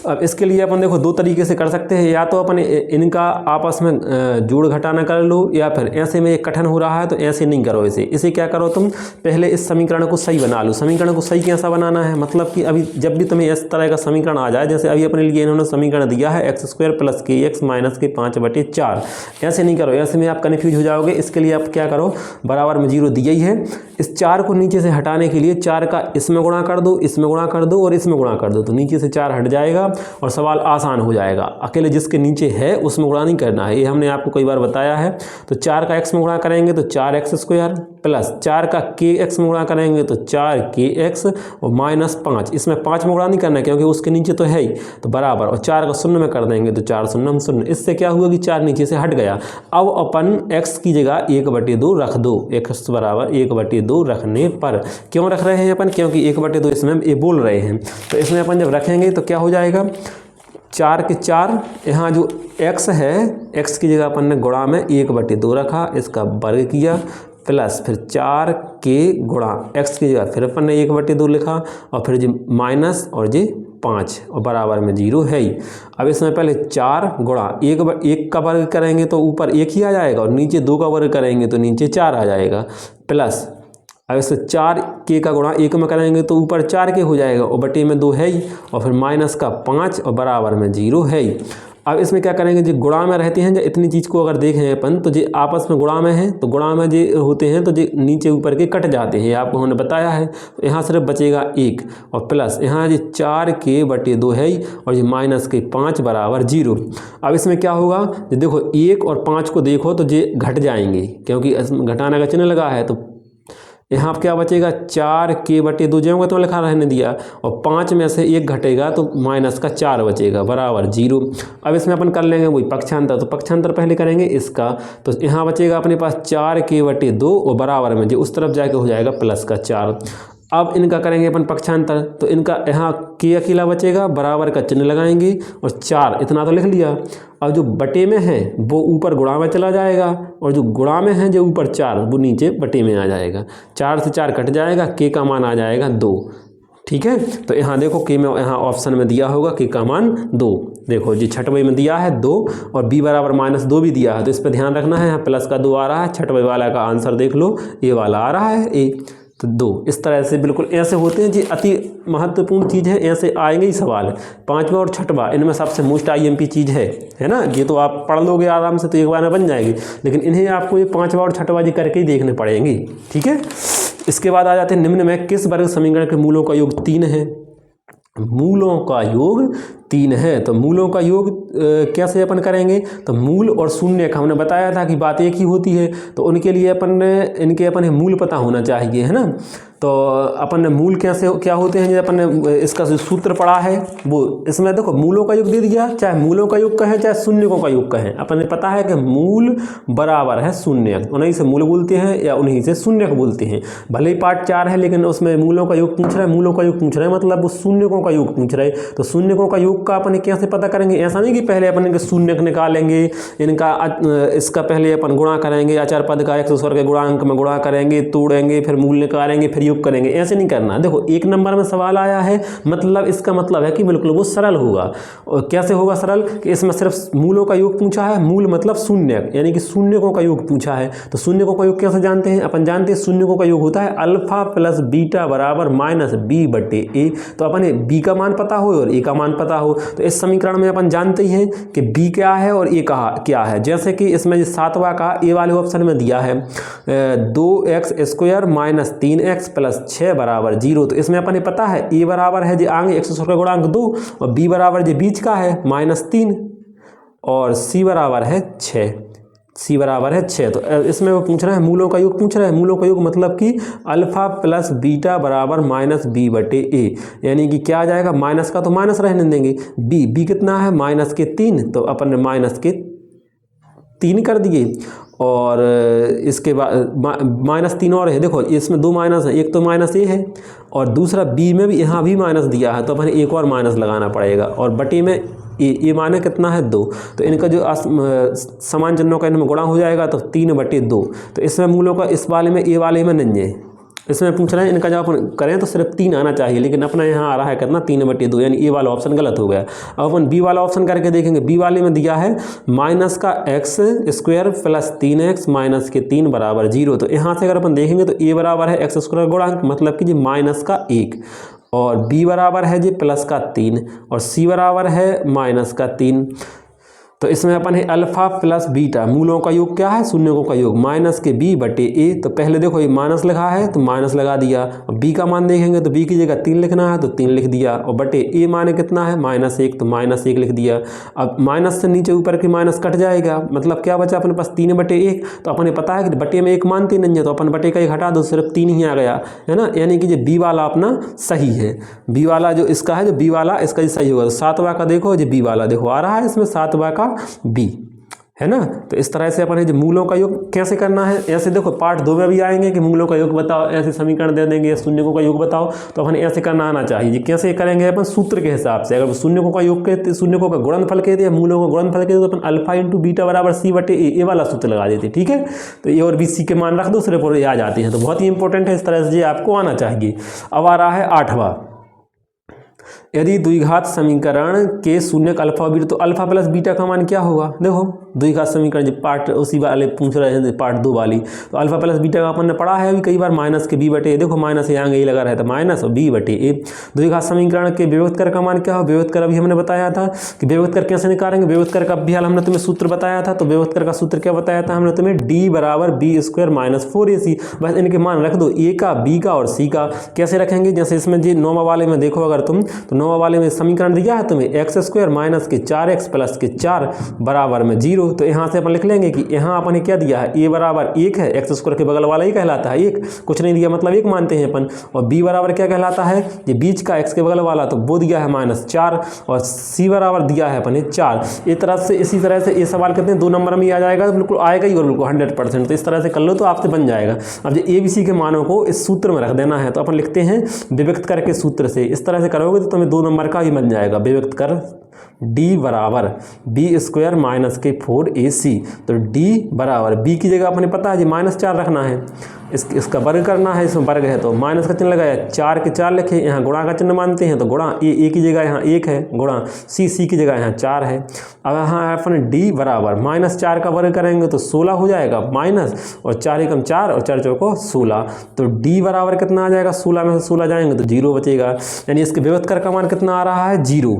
अब इसके लिए अपन देखो 2 तरीके से कर सकते हैं, या तो अपन इनका आपस में जोड़ घटाना कर लो, या फिर ऐसे में कठिन हो रहा है तो ऐसे नहीं करो। इसे क्या करो, तुम पहले इस समीकरण को सही बना लो। समीकरण को सही कैसा बनाना है, मतलब कि अभी जब भी तुम्हें इस तरह का समीकरण आ जाए, जैसे अभी अपने लिए इन्होंने समीकरण दिया है x² प्लस kx माइनस के 5/4, ऐसे नहीं करो, ऐसे में आप कन्फ्यूज हो जाओगे। इसके लिए आप क्या करो, बराबर में 0 दिया ही है, इस 4 को नीचे से हटाने के लिए 4 का इसमें गुणा कर दो, इसमें गुणा कर दो और इसमें गुणा कर दो, तो नीचे से 4 हट जाएगा और सवाल आसान हो जाएगा। अकेले जिसके नीचे है उसमें गुणा नहीं करना है, ये हमने आपको कई बार बताया है। तो 4 का x में गुणा करेंगे तो 4x² प्लस 4 का kx में गुणा करेंगे तो 4kx और माइनस 5, इसमें 5 में गुणा नहीं करना है क्योंकि उसके नीचे तो है ही, तो बराबर, और 4 का 0 में कर देंगे तो 4 0 0। इससे क्या हुआ कि 4 नीचे से हट गया। अब अपन x की जगह 1/2 रख दो, x बराबर 1/2 रखने पर, क्यों रख रहे हैं अपन, क्योंकि 1/2 इसमें ये बोल रहे हैं। तो इसमें अपन जब रखेंगे तो क्या हो जाएगा, 4 के 4, यहाँ जो x है x की जगह अपन ने गुणा में 1/2 रखा, इसका वर्ग किया प्लस फिर 4 के गुणा x की जगह फिर अपन ने 1/2 लिखा और फिर जी माइनस और जी 5 और बराबर में 0 है ही। अब इसमें पहले 4 गुणा 1 का वर्ग करेंगे तो ऊपर 1 ही आ जाएगा और नीचे 2 का वर्ग करेंगे तो नीचे 4 आ जाएगा प्लस, अब इससे 4 के का गुणा 1 में करेंगे तो ऊपर 4 के हो जाएगा और बटे में 2 है ही और फिर माइनस का 5 और बराबर में 0 है ही। अब इसमें क्या करेंगे, जो गुणा में रहते हैं, जो इतनी चीज़ को अगर देखें अपन तो जो आपस में गुणा में है, तो गुणा में जो होते हैं तो जो नीचे ऊपर के कट जाते हैं, आपको हमने बताया है। तो यहाँ सिर्फ बचेगा 1 और प्लस यहाँ जो 4k/2 है और ये माइनस के 5 बराबर 0। अब इसमें क्या होगा, जो देखो 1 और 5 को देखो तो ये घट जाएंगे क्योंकि घटाने का चिन्ह लगा है, तो यहाँ क्या बचेगा 4k/2 जो होगा तो लिखा रहने दिया और 5 में से 1 घटेगा तो माइनस का 4 बचेगा बराबर 0। अब इसमें अपन कर लेंगे वही पक्षांतर, तो पक्षांतर पहले करेंगे इसका, तो यहाँ बचेगा अपने पास 4k/2 और बराबर में जो उस तरफ जाके हो जाएगा प्लस का 4। अब इनका करेंगे अपन पक्षांतर, तो इनका यहाँ k अकेला बचेगा, बराबर का चिन्ह लगाएंगे और 4 इतना तो लिख लिया। अब जो बटे में है वो ऊपर गुणा में चला जाएगा और जो गुणा में है जो ऊपर 4 वो नीचे बटे में आ जाएगा। 4 से 4 कट जाएगा, k का मान आ जाएगा 2। ठीक है, तो यहाँ देखो k में यहाँ ऑप्शन में दिया होगा k का मान 2। देखो जी छठवें में दिया है 2 और b बराबर -2 भी दिया है, तो इस पर ध्यान रखना है। यहाँ प्लस का 2 आ रहा है, छठवें वाला का आंसर देख लो, ए वाला आ रहा है ए, तो 2। इस तरह से बिल्कुल ऐसे होते हैं जी, अति महत्वपूर्ण चीज़ है, ऐसे आएंगे ही सवाल। 5वां और 6वां इनमें सबसे मोस्ट IMP चीज़ है ना, ये तो आप पढ़ लोगे आराम से तो एक बार में बन जाएगी, लेकिन इन्हें आपको ये 5वां और 6वां जी करके ही देखने पड़ेंगे। ठीक है, इसके बाद आ जाते हैं निम्न में किस वर्ग समीकरण के मूलों का योग 3 है। मूलों का योग 3 है। तो मूलों का योग कैसे अपन करेंगे, तो मूल और शून्य का हमने बताया था कि बात एक ही होती है, तो उनके लिए अपन मूल पता होना चाहिए, है ना। तो अपन ने मूल क्या होते हैं, जो अपन ने इसका जो सूत्र पढ़ा है वो इसमें देखो मूलों का योग दे दिया, चाहे मूलों का योग कहें चाहे शून्यकों का योग कहें, अपन ने पता है कि मूल बराबर है शून्य, उन्हीं से मूल बोलते हैं या उन्हीं से शून्य को बोलते हैं। भले ही पार्ट 4 है लेकिन उसमें मूलों का योग पूछ रहा है, मूलों का योग पूछ रहा है मतलब वो शून्यकों का योग पूछ रहे। तो शून्यकों का योग का अपन कैसे पता करेंगे, ऐसा नहीं कि पहले अपन इनके शून्यक निकालेंगे, इसका पहले अपन गुणा करेंगे, अचर पद का x के गुणांक में गुणा करेंगे, तोड़ेंगे, फिर मूल निकालेंगे, फिर योग करेंगे, ऐसे नहीं करना। देखो 1 नंबर में सवाल आया है, मतलब इसका मतलब है कि बिल्कुल वो सरल होगा। और कैसे होगा सरल, कि इसमें सिर्फ मूलों का योग पूछा है, मूल मतलब शून्य, यानी कि शून्यकों का योग पूछा है। तो शून्यकों का योग कैसे जानते हैं, अपन जानते हैं शून्यकों का योग होता है अल्फा प्लस बीटा बराबर माइनस बी बटे ए। तो अपन बी का मान पता हो और ए का मान पता हो, तो इस समीकरण में अपन जानते ही हैं कि बी क्या है और ए क्या है। जैसे कि इसमें 7वां का ए वाले ऑप्शन में दिया है 2x² माइनस 3x प्लस 6 बराबर 0। तो इसमें अपन पता है ए बराबर है जो आगे x² का गुणांक 2 और बी बराबर जो बीच का है -3 और सी बराबर है 6। सी बराबर है 6। तो इसमें वो पूछ रहे हैं मूलों का योग पूछ रहे हैं। मूलों का योग मतलब कि अल्फा प्लस बीटा बराबर माइनस बी बटे ए, यानी कि क्या आ जाएगा, माइनस का तो माइनस रहने देंगे, बी कितना है -3, तो अपन ने -3 कर दिए। और इसके बाद -3 और है, देखो इसमें 2 माइनस है, एक तो माइनस ए है और दूसरा बी में भी यहाँ भी माइनस दिया है, तो अपन एक और माइनस लगाना पड़ेगा। और बटे में ए माने कितना है 2, तो इनका जो समान चिन्हों का इनमें गुणा हो जाएगा तो 3/2। तो इसमें मूलों का इस वाले में ए वाले में नहीं है, इसमें पूछ रहे हैं इनका जब अपन करें तो सिर्फ 3 आना चाहिए, लेकिन अपना यहाँ आ रहा है कितना 3/2, यानी ए वाला ऑप्शन गलत हो गया। अब अपन बी वाला ऑप्शन करके देखेंगे। बी वाले में दिया है -x² प्लस 3x माइनस के 3 बराबर 0। तो यहाँ से अगर अपन देखेंगे तो ए बराबर है x² गुणांक मतलब कि जी -1 और बी बराबर है जी +3 और सी बराबर है -3। तो इसमें अपन है अल्फा प्लस बीटा, मूलों का योग क्या है, शून्यकों का योग -b बटे ए। तो पहले देखो ये माइनस लिखा है तो माइनस लगा दिया, और बी का मान देखेंगे तो बी की जगह 3 लिखना है तो 3 लिख दिया, और बटे ए माने कितना है -1 तो -1 लिख दिया। अब माइनस से नीचे ऊपर की माइनस कट जाएगा, मतलब क्या बचा अपने पास 3/1। तो अपने पता है कि बटे में 1 मानते नहीं है, तो अपन बटे का 1 हटा दो, सिर्फ 3 ही आ गया, है ना। यानी कि जो बी वाला अपना सही है, बी वाला जो इसका है, जो बी वाला इसका ही सही होगा। तो 7वां का देखो, जो बी वाला देखो आ रहा है इसमें 7वां का बी, है ना। तो इस तरह से अपन जो मूलों का योग कैसे करना है, ऐसे देखो पार्ट 2 में भी आएंगे कि मूलों का योग बताओ, ऐसे समीकरण दे देंगे, शून्यकों का योग बताओ, तो अपन ऐसे करना आना चाहिए। कैसे करेंगे अपन, सूत्र के हिसाब से। अगर शून्यकों का योग कहते, शून्यकों का गुणनफल कहते हैं, मूलों का गुणनफल कहते, तो अपन अल्फा इंटू बीटा बराबर सी बटे ए वाला सूत्र लगा देते, ठीक है। तो ए और बी सी के मान रख दो, सिर्फ और ये आ जाते हैं। तो बहुत ही इंपॉर्टेंट है, इस तरह से आपको आना चाहिए। अब आ रहा है 8वां, यदि द्विघात समीकरण के शून्यक अल्फा बीटा, तो अल्फा प्लस बीटा का मान क्या होगा, देखो द्विघात समीकरण जो पार्ट उसी वाले पूछ रहे हैं पार्ट 2 वाली, तो अल्फा प्लस बीटा का अपन ने पढ़ा है अभी कई बार, -b बटे ए, देखो माइनस यहाँ यही लगा रहता, माइनस और b बटे ए। द्विघात समीकरण के विभक्त कर का मान क्या हो, विभक्त कर अभी हमने बताया था कि विभक्त कर कैसे निकालेंगे, विभक्त कर का भी हाल हमने तुम्हें सूत्र बताया था। तो विभक्त कर का सूत्र क्या बताया था हमने तुम्हें, d बराबर b² - 4ac। बस इनके मान रख दो, ए का, बी का और सी का। कैसे रखेंगे, जैसे इसमें जी 9वां वाले में देखो अगर तुम, तो 9वां वाले में समीकरण दिया है तुम्हें x² माइनस के 4x प्लस के 4 बराबर में 0। तो यहाँ से अपन लिख लेंगे कि यहाँ अपन ने क्या दिया है, a बराबर 1 है, x² के बगल वाला ही कहलाता है 1, कुछ नहीं दिया मतलब 1 मानते हैं अपन। और b बराबर क्या कहलाता है, ये बीच का x के बगल वाला, तो वो दिया है -4 और c बराबर दिया है अपन ने 4। इस तरह से, इसी तरह से ये सवाल करते हैं 2 नंबर में आ जाएगा, तो बिल्कुल आएगा ही और बिल्कुल 100%। तो इस तरह से कर लो तो आपसे बन जाएगा। अब जो a b c के मानों को इस सूत्र में रख देना है, तो अपन लिखते हैं विभक्त कर के सूत्र से। इस तरह से करोगे तो तुम्हें 2 नंबर का ही बन जाएगा। विभक्त कर d बराबर b² माइनस के 4ac, तो d बराबर b की जगह अपने पता है जी -4 रखना है, इसका वर्ग करना है, इसमें वर्ग है तो माइनस का चिन्ह लगाया, 4 के 4 लिखे, यहाँ गुणा का चिन्ह मानते हैं, तो गुणा ए की जगह यहाँ 1 है, गुणा सी की जगह यहाँ 4 है। अब यहाँ अपन d बराबर -4 का वर्ग करेंगे तो 16 हो जाएगा, माइनस और 4 एकम 4 और 4 चौको 16। तो d बराबर कितना आ जाएगा, 16 में से 16 जाएंगे तो 0 बचेगा, यानी इसके विभक्त कर का मान कितना आ रहा है 0।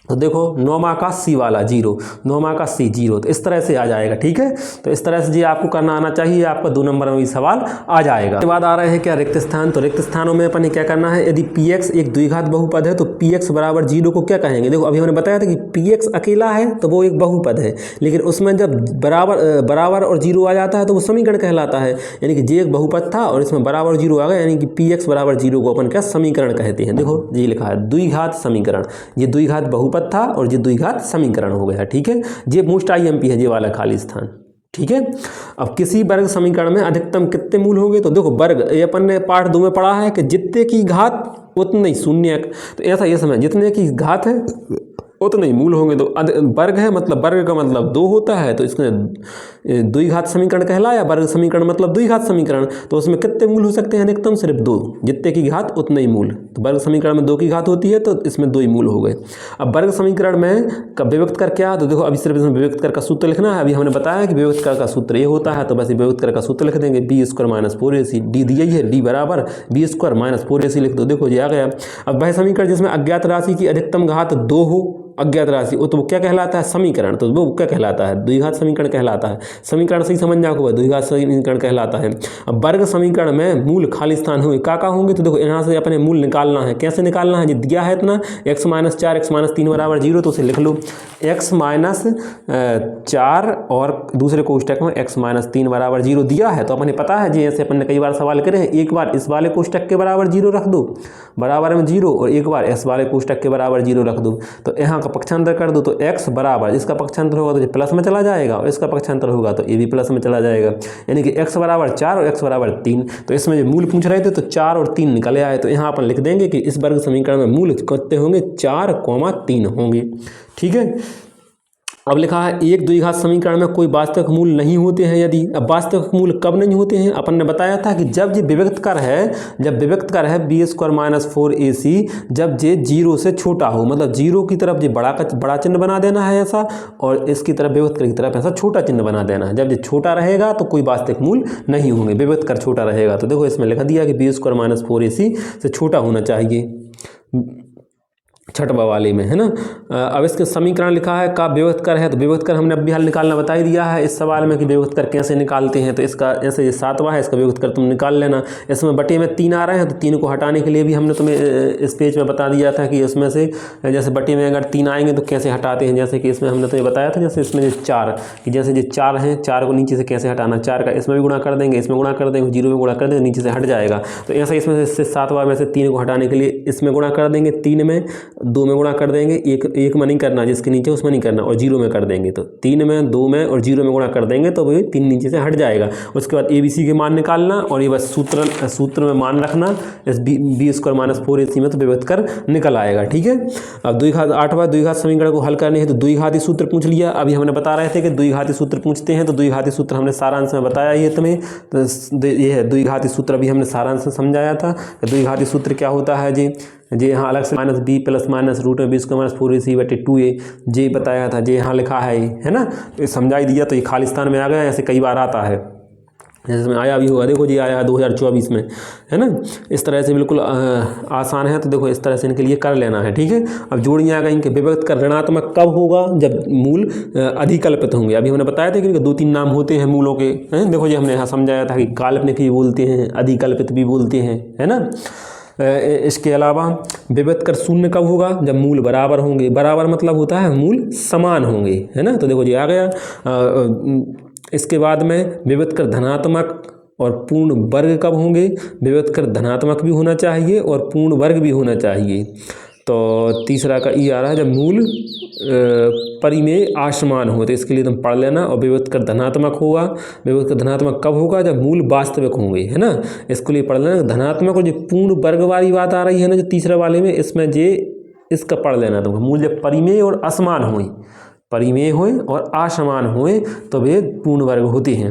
तो देखो 9 माह का सी वाला 0, 9 माह का सी 0, तो इस तरह से आ जाएगा। ठीक है, तो इस तरह से जी आपको करना आना चाहिए, आपका 2 नंबर में भी सवाल आ जाएगा। उसके बाद आ रहे हैं क्या, रिक्त स्थान। तो रिक्त स्थानों में अपन क्या करना है, यदि px एक द्विघात बहुपद है तो px बराबर 0 को क्या कहेंगे। देखो अभी हमने बताया था कि px अकेला है तो वो एक बहुपद है, लेकिन उसमें जब बराबर और 0 आ जाता है तो वो समीकरण कहलाता है। यानी कि जे एक बहुपद था और इसमें बराबर 0 आ गया, यानी कि px बराबर 0 को अपन क्या समीकरण कहते हैं। देखो ये लिखा है द्विघात समीकरण, ये द्विघात बहुपद था और ये द्विघात समीकरण हो गया। ठीक है, ये मोस्ट IMP है, ये वाला खाली स्थान। ठीक है, अब किसी वर्ग समीकरण में अधिकतम कितने मूल होंगे। तो देखो वर्ग, ये अपन ने पार्ट 2 में पढ़ा है कि जितने की घात उतने ही शून्य, तो ऐसा ये समय जितने की घात है उतने ही मूल होंगे। तो वर्ग है मतलब वर्ग का मतलब 2 होता है, तो इसमें द्विघात समीकरण कहलाया। वर्ग समीकरण मतलब द्विघात समीकरण, तो उसमें कितने मूल हो सकते हैं, अधिकतम सिर्फ 2, जितने की घात उतने ही मूल। तो वर्ग समीकरण में 2 की घात होती है तो इसमें 2 ही मूल हो गए। अब वर्ग समीकरण में कब विभक्त कर क्या, तो देखो अभी सिर्फ इसमें विभक्त कर का सूत्र लिखना है। अभी हमने बताया कि विभक्त कर का सूत्र ये होता है, तो बस विभक्त कर का सूत्र लिख देंगे, b² - 4ac, डी दिया ही है, d बराबर b² - 4ac लिख दो। देखो ये आ गया। अब वह समीकरण जिसमें अज्ञात राशि की अधिकतम घात 2 हो, अज्ञात राशि, तो वो क्या कहलाता है, समीकरण। तो वो क्या कहलाता है, द्विघात समीकरण कहलाता है। समीकरण सही समझ जाओ, वह द्विघात समीकरण कहलाता है। अब वर्ग समीकरण में मूल खाली स्थान होंगे, का होंगे। तो देखो यहाँ से अपने मूल निकालना है। कैसे निकालना है, जो दिया है इतना x - 4 x - 3 बराबर 0, तो उसे लिख लो x - 4 और दूसरे कोष्टक में x - 3 बराबर 0 दिया है। तो अपने पता है जी, ऐसे अपन ने कई बार सवाल करे हैं, एक बार इस वाले कोष्टक के बराबर 0 रख दो बराबर में 0, और एक बार इस वाले कोष्टक के बराबर 0 रख दो। तो यहाँ पक्षांतर कर दो, तो x बराबर, इसका पक्षांतर होगा तो ये प्लस में चला जाएगा, और इसका पक्षांतर होगा तो ये भी प्लस में चला जाएगा। यानी कि x बराबर 4 और x बराबर 3। तो इसमें जो मूल पूछ रहे थे तो 4 और 3 निकले आए। तो यहाँ अपन लिख देंगे कि इस वर्ग समीकरण में मूल कितने होंगे, 4, 3 होंगे। ठीक है, अब लिखा है एक द्विघात समीकरण में कोई वास्तविक मूल नहीं होते हैं यदि। अब वास्तविक मूल कब नहीं होते हैं, अपन ने बताया था कि जब ये विभक्त कर है, जब विभक्त कर है b² - 4ac, जब ये 0 से छोटा हो, मतलब 0 की तरफ ये बड़ा चिन्ह बना देना है ऐसा, और इसकी तरफ विभक्त कर की तरफ ऐसा छोटा चिन्ह बना देना है। जब ये छोटा रहेगा तो कोई वास्तविक मूल नहीं होंगे, विभक्त कर छोटा रहेगा। तो देखो इसमें लिखा दिया कि b² - 4ac से छोटा होना चाहिए, छठवा वाले में है ना। अब इसके समीकरण लिखा है का विभक्त कर है, तो विभक्त कर हमने अब भी हल निकालना बता ही दिया है इस सवाल में कि विभक्त कर कैसे निकालते हैं। तो इसका ऐसे ये 7वां है, इसका विभक्त कर तुम निकाल लेना। इसमें बटे में 3 आ रहे हैं, तो 3 को हटाने के लिए भी हमने तुम्हें इस पेज में बता दिया था कि उसमें से जैसे बटे में अगर 3 आएंगे तो कैसे हटाते हैं। जैसे कि इसमें हमने तुम्हें बताया था, जैसे इसमें 4 कि जैसे ये 4 हैं, 4 को नीचे से कैसे हटाना, 4 का इसमें भी गुणा कर देंगे, इसमें गुणा कर देंगे, 0 में गुणा कर देंगे, नीचे से हट जाएगा। तो ऐसे इसमें से 7वां में से 3 को हटाने के लिए इसमें गुणा कर देंगे, 3 में 2 में गुणा कर देंगे, एक में नहीं करना, जिसके नीचे उसमें नहीं करना, और 0 में कर देंगे। तो 3 में 2 में और 0 में गुणा कर देंगे तो वही 3 नीचे से हट जाएगा। उसके बाद ABC के मान निकालना, और ये बस सूत्र में मान रखना, इस b² - 4ac में तो विभक्त कर निकल आएगा। ठीक है, अब 8वां द्विघात समीकरण को हल करने है तो द्विघाती सूत्र पूछ लिया। अभी हमने बता रहे थे कि द्विघाती सूत्र पूछते हैं, तो द्विघाती सूत्र हमने सारांश में बताया ही है तुम्हें। तो ये है द्विघाती सूत्र, अभी हमने सारांश में समझाया था। द्विघाती सूत्र क्या होता है जी यहाँ अलग से -b + रूट में b² - 4ac/2a जे बताया था, जे यहाँ लिखा है ना। तो समझा ही दिया, तो ये खाली स्थान में आ गया। ऐसे कई बार आता है, जैसे में आया भी होगा, देखो जी आया 2024 में, है ना। इस तरह से बिल्कुल आसान है। तो देखो इस तरह से इनके लिए कर लेना है। ठीक है, अब जोड़ियाँ आ गई कि विभक्त कर ऋणात्मक कब होगा, जब मूल अधिकल्पित होंगे। अभी हमने बताया था कि 2-3 नाम होते हैं मूलों के, हैं। देखो जी हमने यहाँ समझाया था कि काल्पनिक भी बोलते हैं, अधिकल्पित भी बोलते हैं, है ना। इसके अलावा विभक्त कर शून्य कब होगा, जब मूल बराबर होंगे। बराबर मतलब होता है मूल समान होंगे, है ना। तो देखो जी आ गया। इसके बाद में विभक्त कर धनात्मक और पूर्ण वर्ग कब होंगे। विभक्त कर धनात्मक भी होना चाहिए और पूर्ण वर्ग भी होना चाहिए। तो तीसरा का ई आ रहा है, जब मूल परिमेय असमान हो, तो इसके लिए तुम पढ़ लेना। और विभक्त कर धनात्मक होगा। विभक्त कर धनात्मक कब होगा, जब मूल वास्तविक होंगे, है ना। इसके लिए पढ़ लेना धनात्मक। और जो पूर्ण वर्ग वाली बात आ रही है ना, जो तीसरे वाले में, इसमें जे इसका पढ़ लेना तुमको। मूल जब परिमेय और असमान होए, परिमेय होए और असमान होए तो वे पूर्ण वर्ग होते हैं।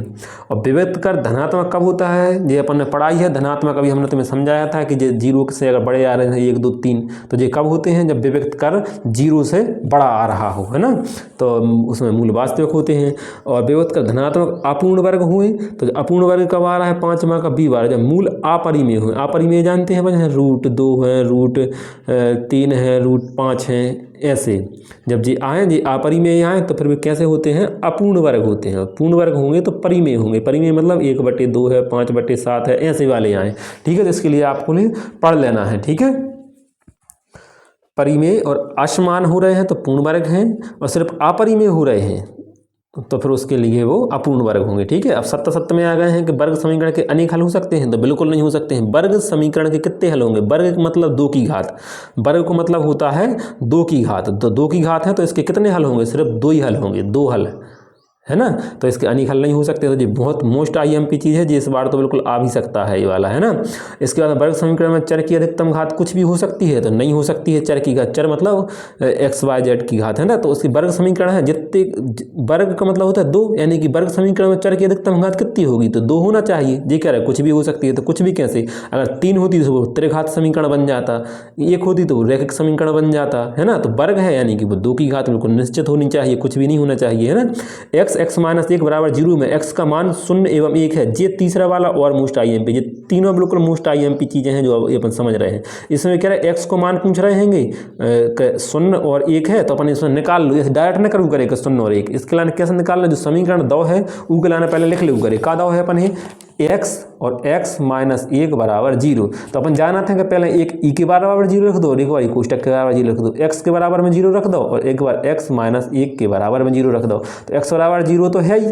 और विभक्त कर धनात्मक कब होता है, ये अपन ने पढ़ाई है। धनात्मक अभी हमने तुम्हें समझाया था कि जे 0 से अगर बड़े आ रहे हैं 1, 2, 3, तो ये कब होते हैं, जब विभक्त कर 0 से बड़ा आ रहा हो, है ना। तो उसमें मूल वास्तविक होते हैं। और विभक्त कर धनात्मक अपूर्ण वर्ग हुए, तो अपूर्ण वर्ग कब आ रहा है, 5वां का b बार, जब मूल अपरिमेय हुए। अपरिमेय जानते हैं, रूट 2 है, रूट 3 है, रूट 5 है, ऐसे जब जी आए जी अपरिमेय आए तो फिर वे कैसे होते हैं, अपूर्ण वर्ग होते हैं। पूर्ण वर्ग होंगे तो परिमेय होंगे। परिमेय मतलब 1/2 है, 5/7 है, ऐसे वाले आए। ठीक है, तो इसके लिए आपको पढ़ लेना है। ठीक है, परिमेय और असमान हो रहे हैं तो पूर्ण वर्ग हैं, और सिर्फ अपरिमेय हो रहे हैं तो फिर उसके लिए वो अपूर्ण वर्ग होंगे। ठीक है, अब 7 में आ गए हैं कि वर्ग समीकरण के अनेक हल हो सकते हैं, तो बिल्कुल नहीं हो सकते हैं। वर्ग समीकरण के कितने हल होंगे? वर्ग मतलब 2 की घात, वर्ग को मतलब होता है 2 की घात, तो 2 की घात है तो इसके कितने हल होंगे? सिर्फ 2 ही हल होंगे, 2 हल है ना, तो इसके अनेक हल नहीं हो सकते। तो ये बहुत मोस्ट IMP चीज़ है जी, इस बार तो बिल्कुल आ भी सकता है ये वाला, है ना। इसके बाद वर्ग समीकरण में चर की अधिकतम घात कुछ भी हो सकती है, तो नहीं हो सकती है चर की घात। चर मतलब XYZ की घात, है ना, तो उसकी वर्ग समीकरण है जितने, वर्ग का मतलब होता है 2, यानी कि वर्ग समीकरण में चर की अधिकतम घात कितनी होगी? तो 2 होना चाहिए। ये कह रहा है कुछ भी हो सकती है, तो कुछ भी कैसे? अगर 3 होती तो वो त्रिघात समीकरण बन जाता, 1 होती तो वो रैखिक समीकरण बन जाता, है ना। तो वर्ग है यानी कि वो 2 की घात बिल्कुल निश्चित होनी चाहिए, कुछ भी नहीं होना चाहिए, है ना। x -1 बराबर 0 में x का मान 0 एवं 1 है, ये तीसरा वाला और मोस्ट IMP, ये तीनों बिल्कुल मोस्ट IMP चीज़ें हैं जो अपन समझ रहे हैं। इसमें क्या है, x को मान पूछ रहे हैंगे 0 और 1 है, तो अपन इसमें निकाल लो, जैसे डायरेक्ट न करूँ करेगा 0 और 1, इसके लाने कैसे निकालना? जो समीकरण दो है वो के लाने पहले लिख लो करे, का दो है अपन है x और x -1 बराबर 0, तो अपन जाना था कि पहले एक ई के बराबर 0 रख दो और एक बार कोष्टक के बराबर 0 रख दो, x के बराबर में 0 रख दो और एक बार x -1 के बराबर में 0 रख दो, तो x बराबर 0 तो है ही,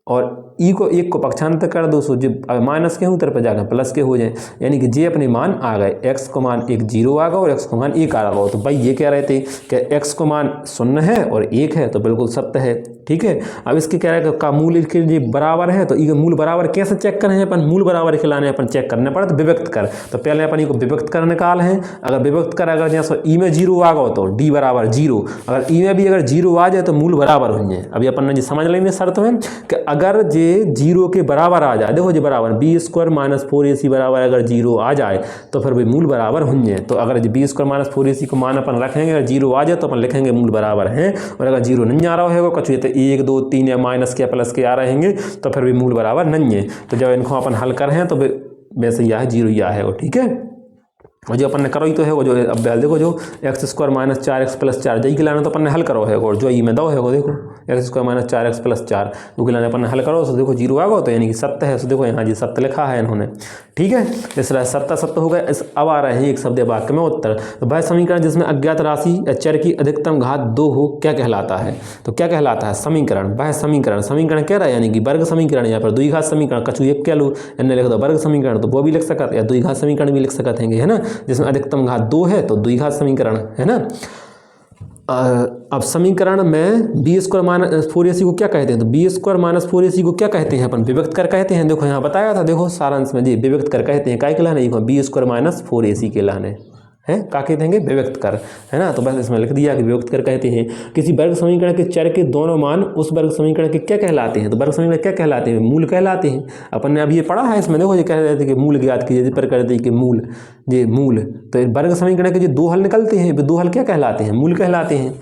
और ई को 1 को पक्षांतर कर दो, सो जो माइनस के उत्तर पर जाकर प्लस के हो जाए, यानी कि जे अपने मान आ गए, x को मान 1 0 आ गया और x को मान 1 आ गया। तो भाई ये कह रहे थे कि x को मान 0 है और 1 है, तो बिल्कुल सत्य है। ठीक है, अब इसके कह रहे हैं का मूल इसके जो बराबर है, तो ये मूल बराबर कैसे चेक करें? अपन मूल बराबर खिलाने अपन चेक करना पड़ा, तो विभक्त कर, तो पहले अपन को विभक्त कर निकाल है। अगर विभक्त कर, अगर जैसे ई में 0 आ गया तो d बराबर 0, अगर ई में भी अगर 0 आ जाए तो मूल बराबर हो जाए। अभी अपन ने समझ लेंगे शर्त में कि अगर जे 0 के बराबर आ जाए, देखो जी बराबर b² - 4ac बराबर अगर 0 आ जाए तो फिर भाई मूल बराबर हो जाए। तो अगर b² - 4ac को मान अपन रखेंगे, अगर 0 आ जाए तो अपन लिखेंगे मूल बराबर हैं, और अगर 0 नहीं आ रहा होगा कछु तो 1 2 3 या माइनस के प्लस के आ रहे हैं तो फिर भी मूल बराबर नहीं है। तो जब इनको अपन हल कर हैं तो वैसे यह है 0 यह है, ठीक है। और जो अपन ने करो ही तो है वो, जो अब देखो जो x² - 4x + 4 जई के लाना तो अपन ने हल करो है, और जो ई में दो है वो देखो x² - 4x + 4 वो के लाने अपन ने हल करो, तो देखो 0 आ गया, तो यानी कि सत्य है। तो देखो यहाँ जी सत्य लिखा है इन्होंने, ठीक है। इसलिए सत्य हो गया। अब आ रहे हैं एक शब्द वाक्य में उत्तर। तो वह समीकरण जिसमें अज्ञात राशि या चर की अधिकतम घात 2 हो क्या कहलाता है? तो क्या कहलाता है? समीकरण। वह समीकरण कह रहा है यानी कि वर्ग समीकरण, यहाँ पर द्विघात समीकरण, कछु एक कह लो, इन्हें लिख दो वर्ग समीकरण, तो वो भी लिख सकते या द्विघात समीकरण भी लिख सकते हैं, है ना, जिसमें अधिकतम घात 2 है तो द्विघात समीकरण, है ना। अब समीकरण में b² - 4ac को क्या कहते हैं? तो b² - 4ac को क्या कहते हैं? अपन विभक्त कर कहते हैं। देखो यहाँ बताया था, देखो सारांश में जी विभक्त कर कहते हैं, काय के लाने? b² - 4ac के लाने है, क्या कहते हैं? विभक्त कर, है ना। तो बस इसमें लिख दिया कि विभक्त कर कहते हैं किसी वर्ग समीकरण के चर के दोनों मान उस वर्ग समीकरण के क्या कहलाते हैं? तो वर्ग समीकरण क्या कहलाते हैं? मूल कहलाते हैं। अपन ने अभी ये पढ़ा है, इसमें देखो ये कह रहे थे कि मूल ज्ञात कीजिए, पर करते हैं कि मूल, ये मूल, तो वर्ग समीकरण के जो 2 हल निकलते हैं, वे 2 हल क्या कहलाते हैं? मूल कहलाते हैं।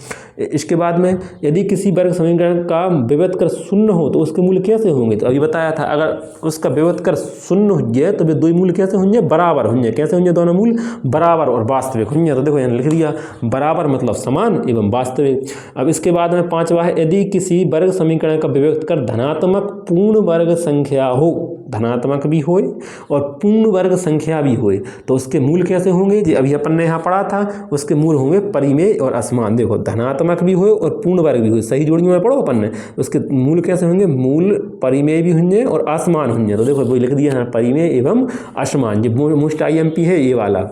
इसके बाद में यदि किसी वर्ग समीकरण का विभक्त कर 0 हो तो उसके मूल कैसे होंगे? तो अभी बताया था, अगर उसका विभक्त कर 0 हो जाए तो वे 2 मूल कैसे होंगे? बराबर होंगे। कैसे होंगे? दोनों मूल बराबर और वास्तविक होंगे। तो देखो यहाँ लिख दिया, बराबर मतलब समान एवं वास्तविक। अब इसके बाद में 5वां है, यदि किसी वर्ग समीकरण का विभक्त कर धनात्मक पूर्ण वर्ग संख्या हो, धनात्मक भी होए और पूर्ण वर्ग संख्या भी होए, तो उसके मूल कैसे होंगे? जी अभी अपन ने यहाँ पढ़ा था, उसके मूल होंगे परिमेय और असमान। देखो धनात्मक भी होए और पूर्ण वर्ग भी होए, सही जोड़ियों में पढ़ो अपन ने, उसके मूल कैसे होंगे? मूल परिमेय भी होंगे और असमान होंगे। तो देखो वो लिख दिया है परिमेय एवं असमान, ये मोस्ट IMP है ये वाला,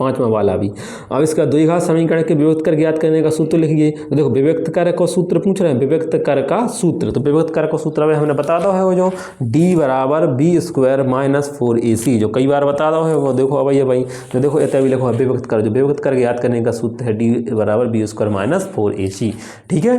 5वां वाला भी। अब इसका द्विघात समीकरण के विभक्त कर ज्ञात करने का सूत्र लिखिए। तो देखो विभक्त कर का सूत्र पूछ रहे हैं, विभक्त कर का सूत्र, तो विभक्त कर का सूत्र अभी हमने बता दो है वो जो d बराबर b² - 4ac, जो कई बार बता दो है वो। देखो अब भाई तो देखो इतना भी लिखो विभक्त कर, जो विभक्त कर ज्ञात करने का सूत्र है d बराबर b² - 4ac, ठीक है।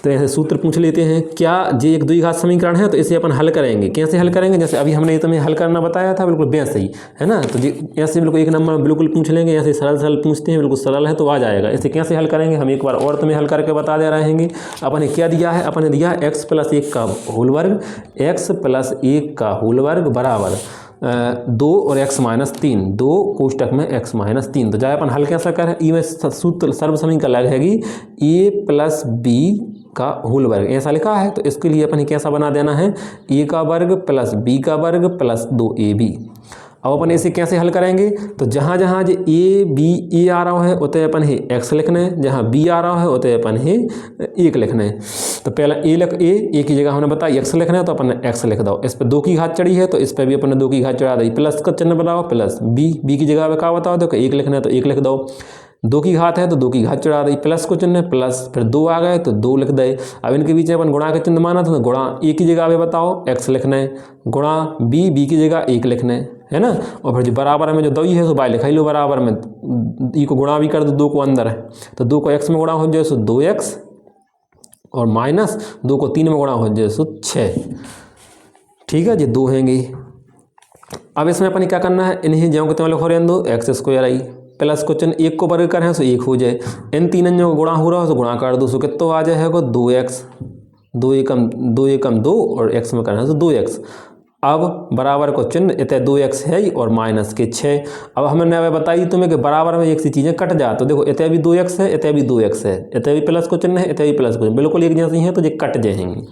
तो ऐसे सूत्र पूछ लेते हैं। क्या ये एक द्विघात समीकरण है? तो इसे अपन हल करेंगे। कैसे हल करेंगे? जैसे अभी हमने तुम्हें हल करना बताया था, बिल्कुल वैसे ही, है ना। तो ऐसे बिल्कुल 1 नंबर बिल्कुल पूछ लेंगे, ऐसे सरल पूछते हैं, बिल्कुल सरल है तो आ जाएगा। इसे कैसे हल करेंगे हम एक बार और तुम्हें हल करके बता दे रहे हैं। अपन ने क्या दिया है? अपन ने दिया x + 1 का होल वर्ग, x + 1 का होल वर्ग बराबर 2 और x माइनस 3, 2 कोष्टक में x माइनस 3। तो जाए अपन हल कैसा करें, ई में सूत्र सर्व समीकरण लगेगी a प्लस बी का होल वर्ग, ऐसा लिखा है। तो इसके लिए अपन कैसा बना देना है, a का वर्ग प्लस b का वर्ग प्लस 2ab। अब अपन इसे कैसे हल करेंगे, तो जहाँ जहाँ जो a आ रहा है उतने अपन है x लिखना है, जहाँ b आ रहा है उतने अपन है 1 लिखना है। तो पहला a की जगह हमने बताया x लिखना है, तो अपन ने x लिख दो। इस पर 2 की घात चढ़ी है तो इस पर भी अपन ने 2 की घात चढ़ा दी, प्लस का चिन्ह बनाओ, प्लस b की जगह क्या बताओ, तो 1 लिखना है तो 1 लिख दो। 2 की घात है तो 2 की घात चढ़ा दी, प्लस को चिन्ह प्लस, फिर 2 आ गए तो 2 लिख दे। अब इनके बीच में अपन गुणा का चिन्ह माना था, तो गुणा a की जगह पे बताओ x लिखना है, गुणा b की जगह 1 लिखना है ना। और फिर जो बराबर में जो दई है सो बाई लिखाई लो, बराबर में ई को गुणा भी कर दो, 2 को अंदर है तो 2 को x में गुणा हो जाए सो 2x, और माइनस 2 को 3 में गुणा हो जाए सो 6। ठीक है, ये 2 हैंगे। अब इसमें अपन क्या करना है, इन्हें ज्यों के त्यों लिखो रहने दो, एक्स स्क्वायर आई प्लस को चिन्ह 1 को वर्ग करें सो 1 हो जाए, इन तीन जो गुणा हो रहा है सो गुणा कर दो, सो कितना आ जाएगा 2x, 2 एकम 2 और x में करना है सो 2x। अब बराबर को चिन्ह इतने 2x है और माइनस के 6। अब हमने बताई तुम्हें कि बराबर में एक सी चीज़ें कट जाए, तो देखो इतने भी 2x है, इतने भी 2x है, इतने भी प्लस को चिन्ह है, इतने भी प्लस को चिन्ह, बिल्कुल एक जैसी हैं तो ये कट जाएंगी।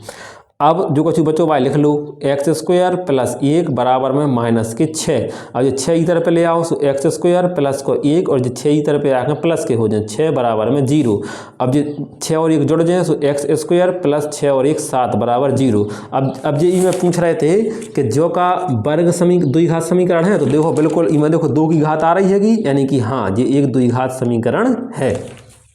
अब जो कुछ बच्चों वाई लिख लो, एक्स स्क्वायर प्लस 1 बराबर में माइनस के 6। अब ये 6 इधर पे ले आओ सो एक्स स्क्वायर प्लस को 1 और जो 6 इधर पे आकर प्लस के हो जाए 6 बराबर में 0। अब जो 6 और 1 जुड़ जाए सो एक्स स्क्वायर प्लस 6 और 1 7 बराबर 0। अब जो ई में पूछ रहे थे कि जो का वर्ग द्विघात समीकरण है, तो देखो बिल्कुल ई में देखो 2 की घात आ रही हैगी, यानी कि हाँ ये एक द्विघात समीकरण है।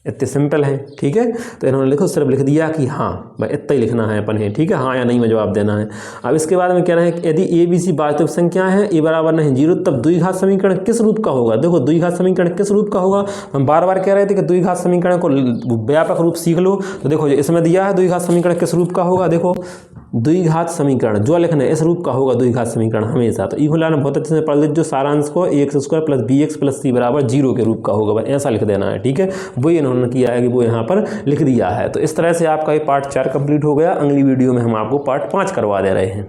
इतने सिंपल है। ठीक है, तो इन्होंने लिखो सिर्फ लिख दिया कि हाँ भाई इतना ही लिखना है अपन है। ठीक है, हाँ या नहीं में जवाब देना है। अब इसके बाद में कह रहे हैं कि यदि ए बी सी वास्तविक संख्या है, ए बराबर नहीं 0, तब द्विघात समीकरण किस रूप का होगा। देखो द्विघात समीकरण किस रूप का होगा, हम बार बार कह रहे थे कि द्विघात समीकरण को व्यापक रूप सीख लो। तो देखो इसमें दिया है द्विघात समीकरण किस रूप का होगा, देखो द्विघात समीकरण जो लिखना है इस रूप का होगा द्विघात समीकरण हमेशा। तो ई ने बहुत अच्छे से पढ़ लीजिए, जो सारांश को x square plus b x plus c बराबर 0 के रूप का होगा, भाई ऐसा लिख देना है। ठीक है, वही इन्होंने किया है कि वो यहाँ पर लिख दिया है। तो इस तरह से आपका ये पार्ट 4 कंप्लीट हो गया। अगली वीडियो में हम आपको पार्ट 5 करवा दे रहे हैं।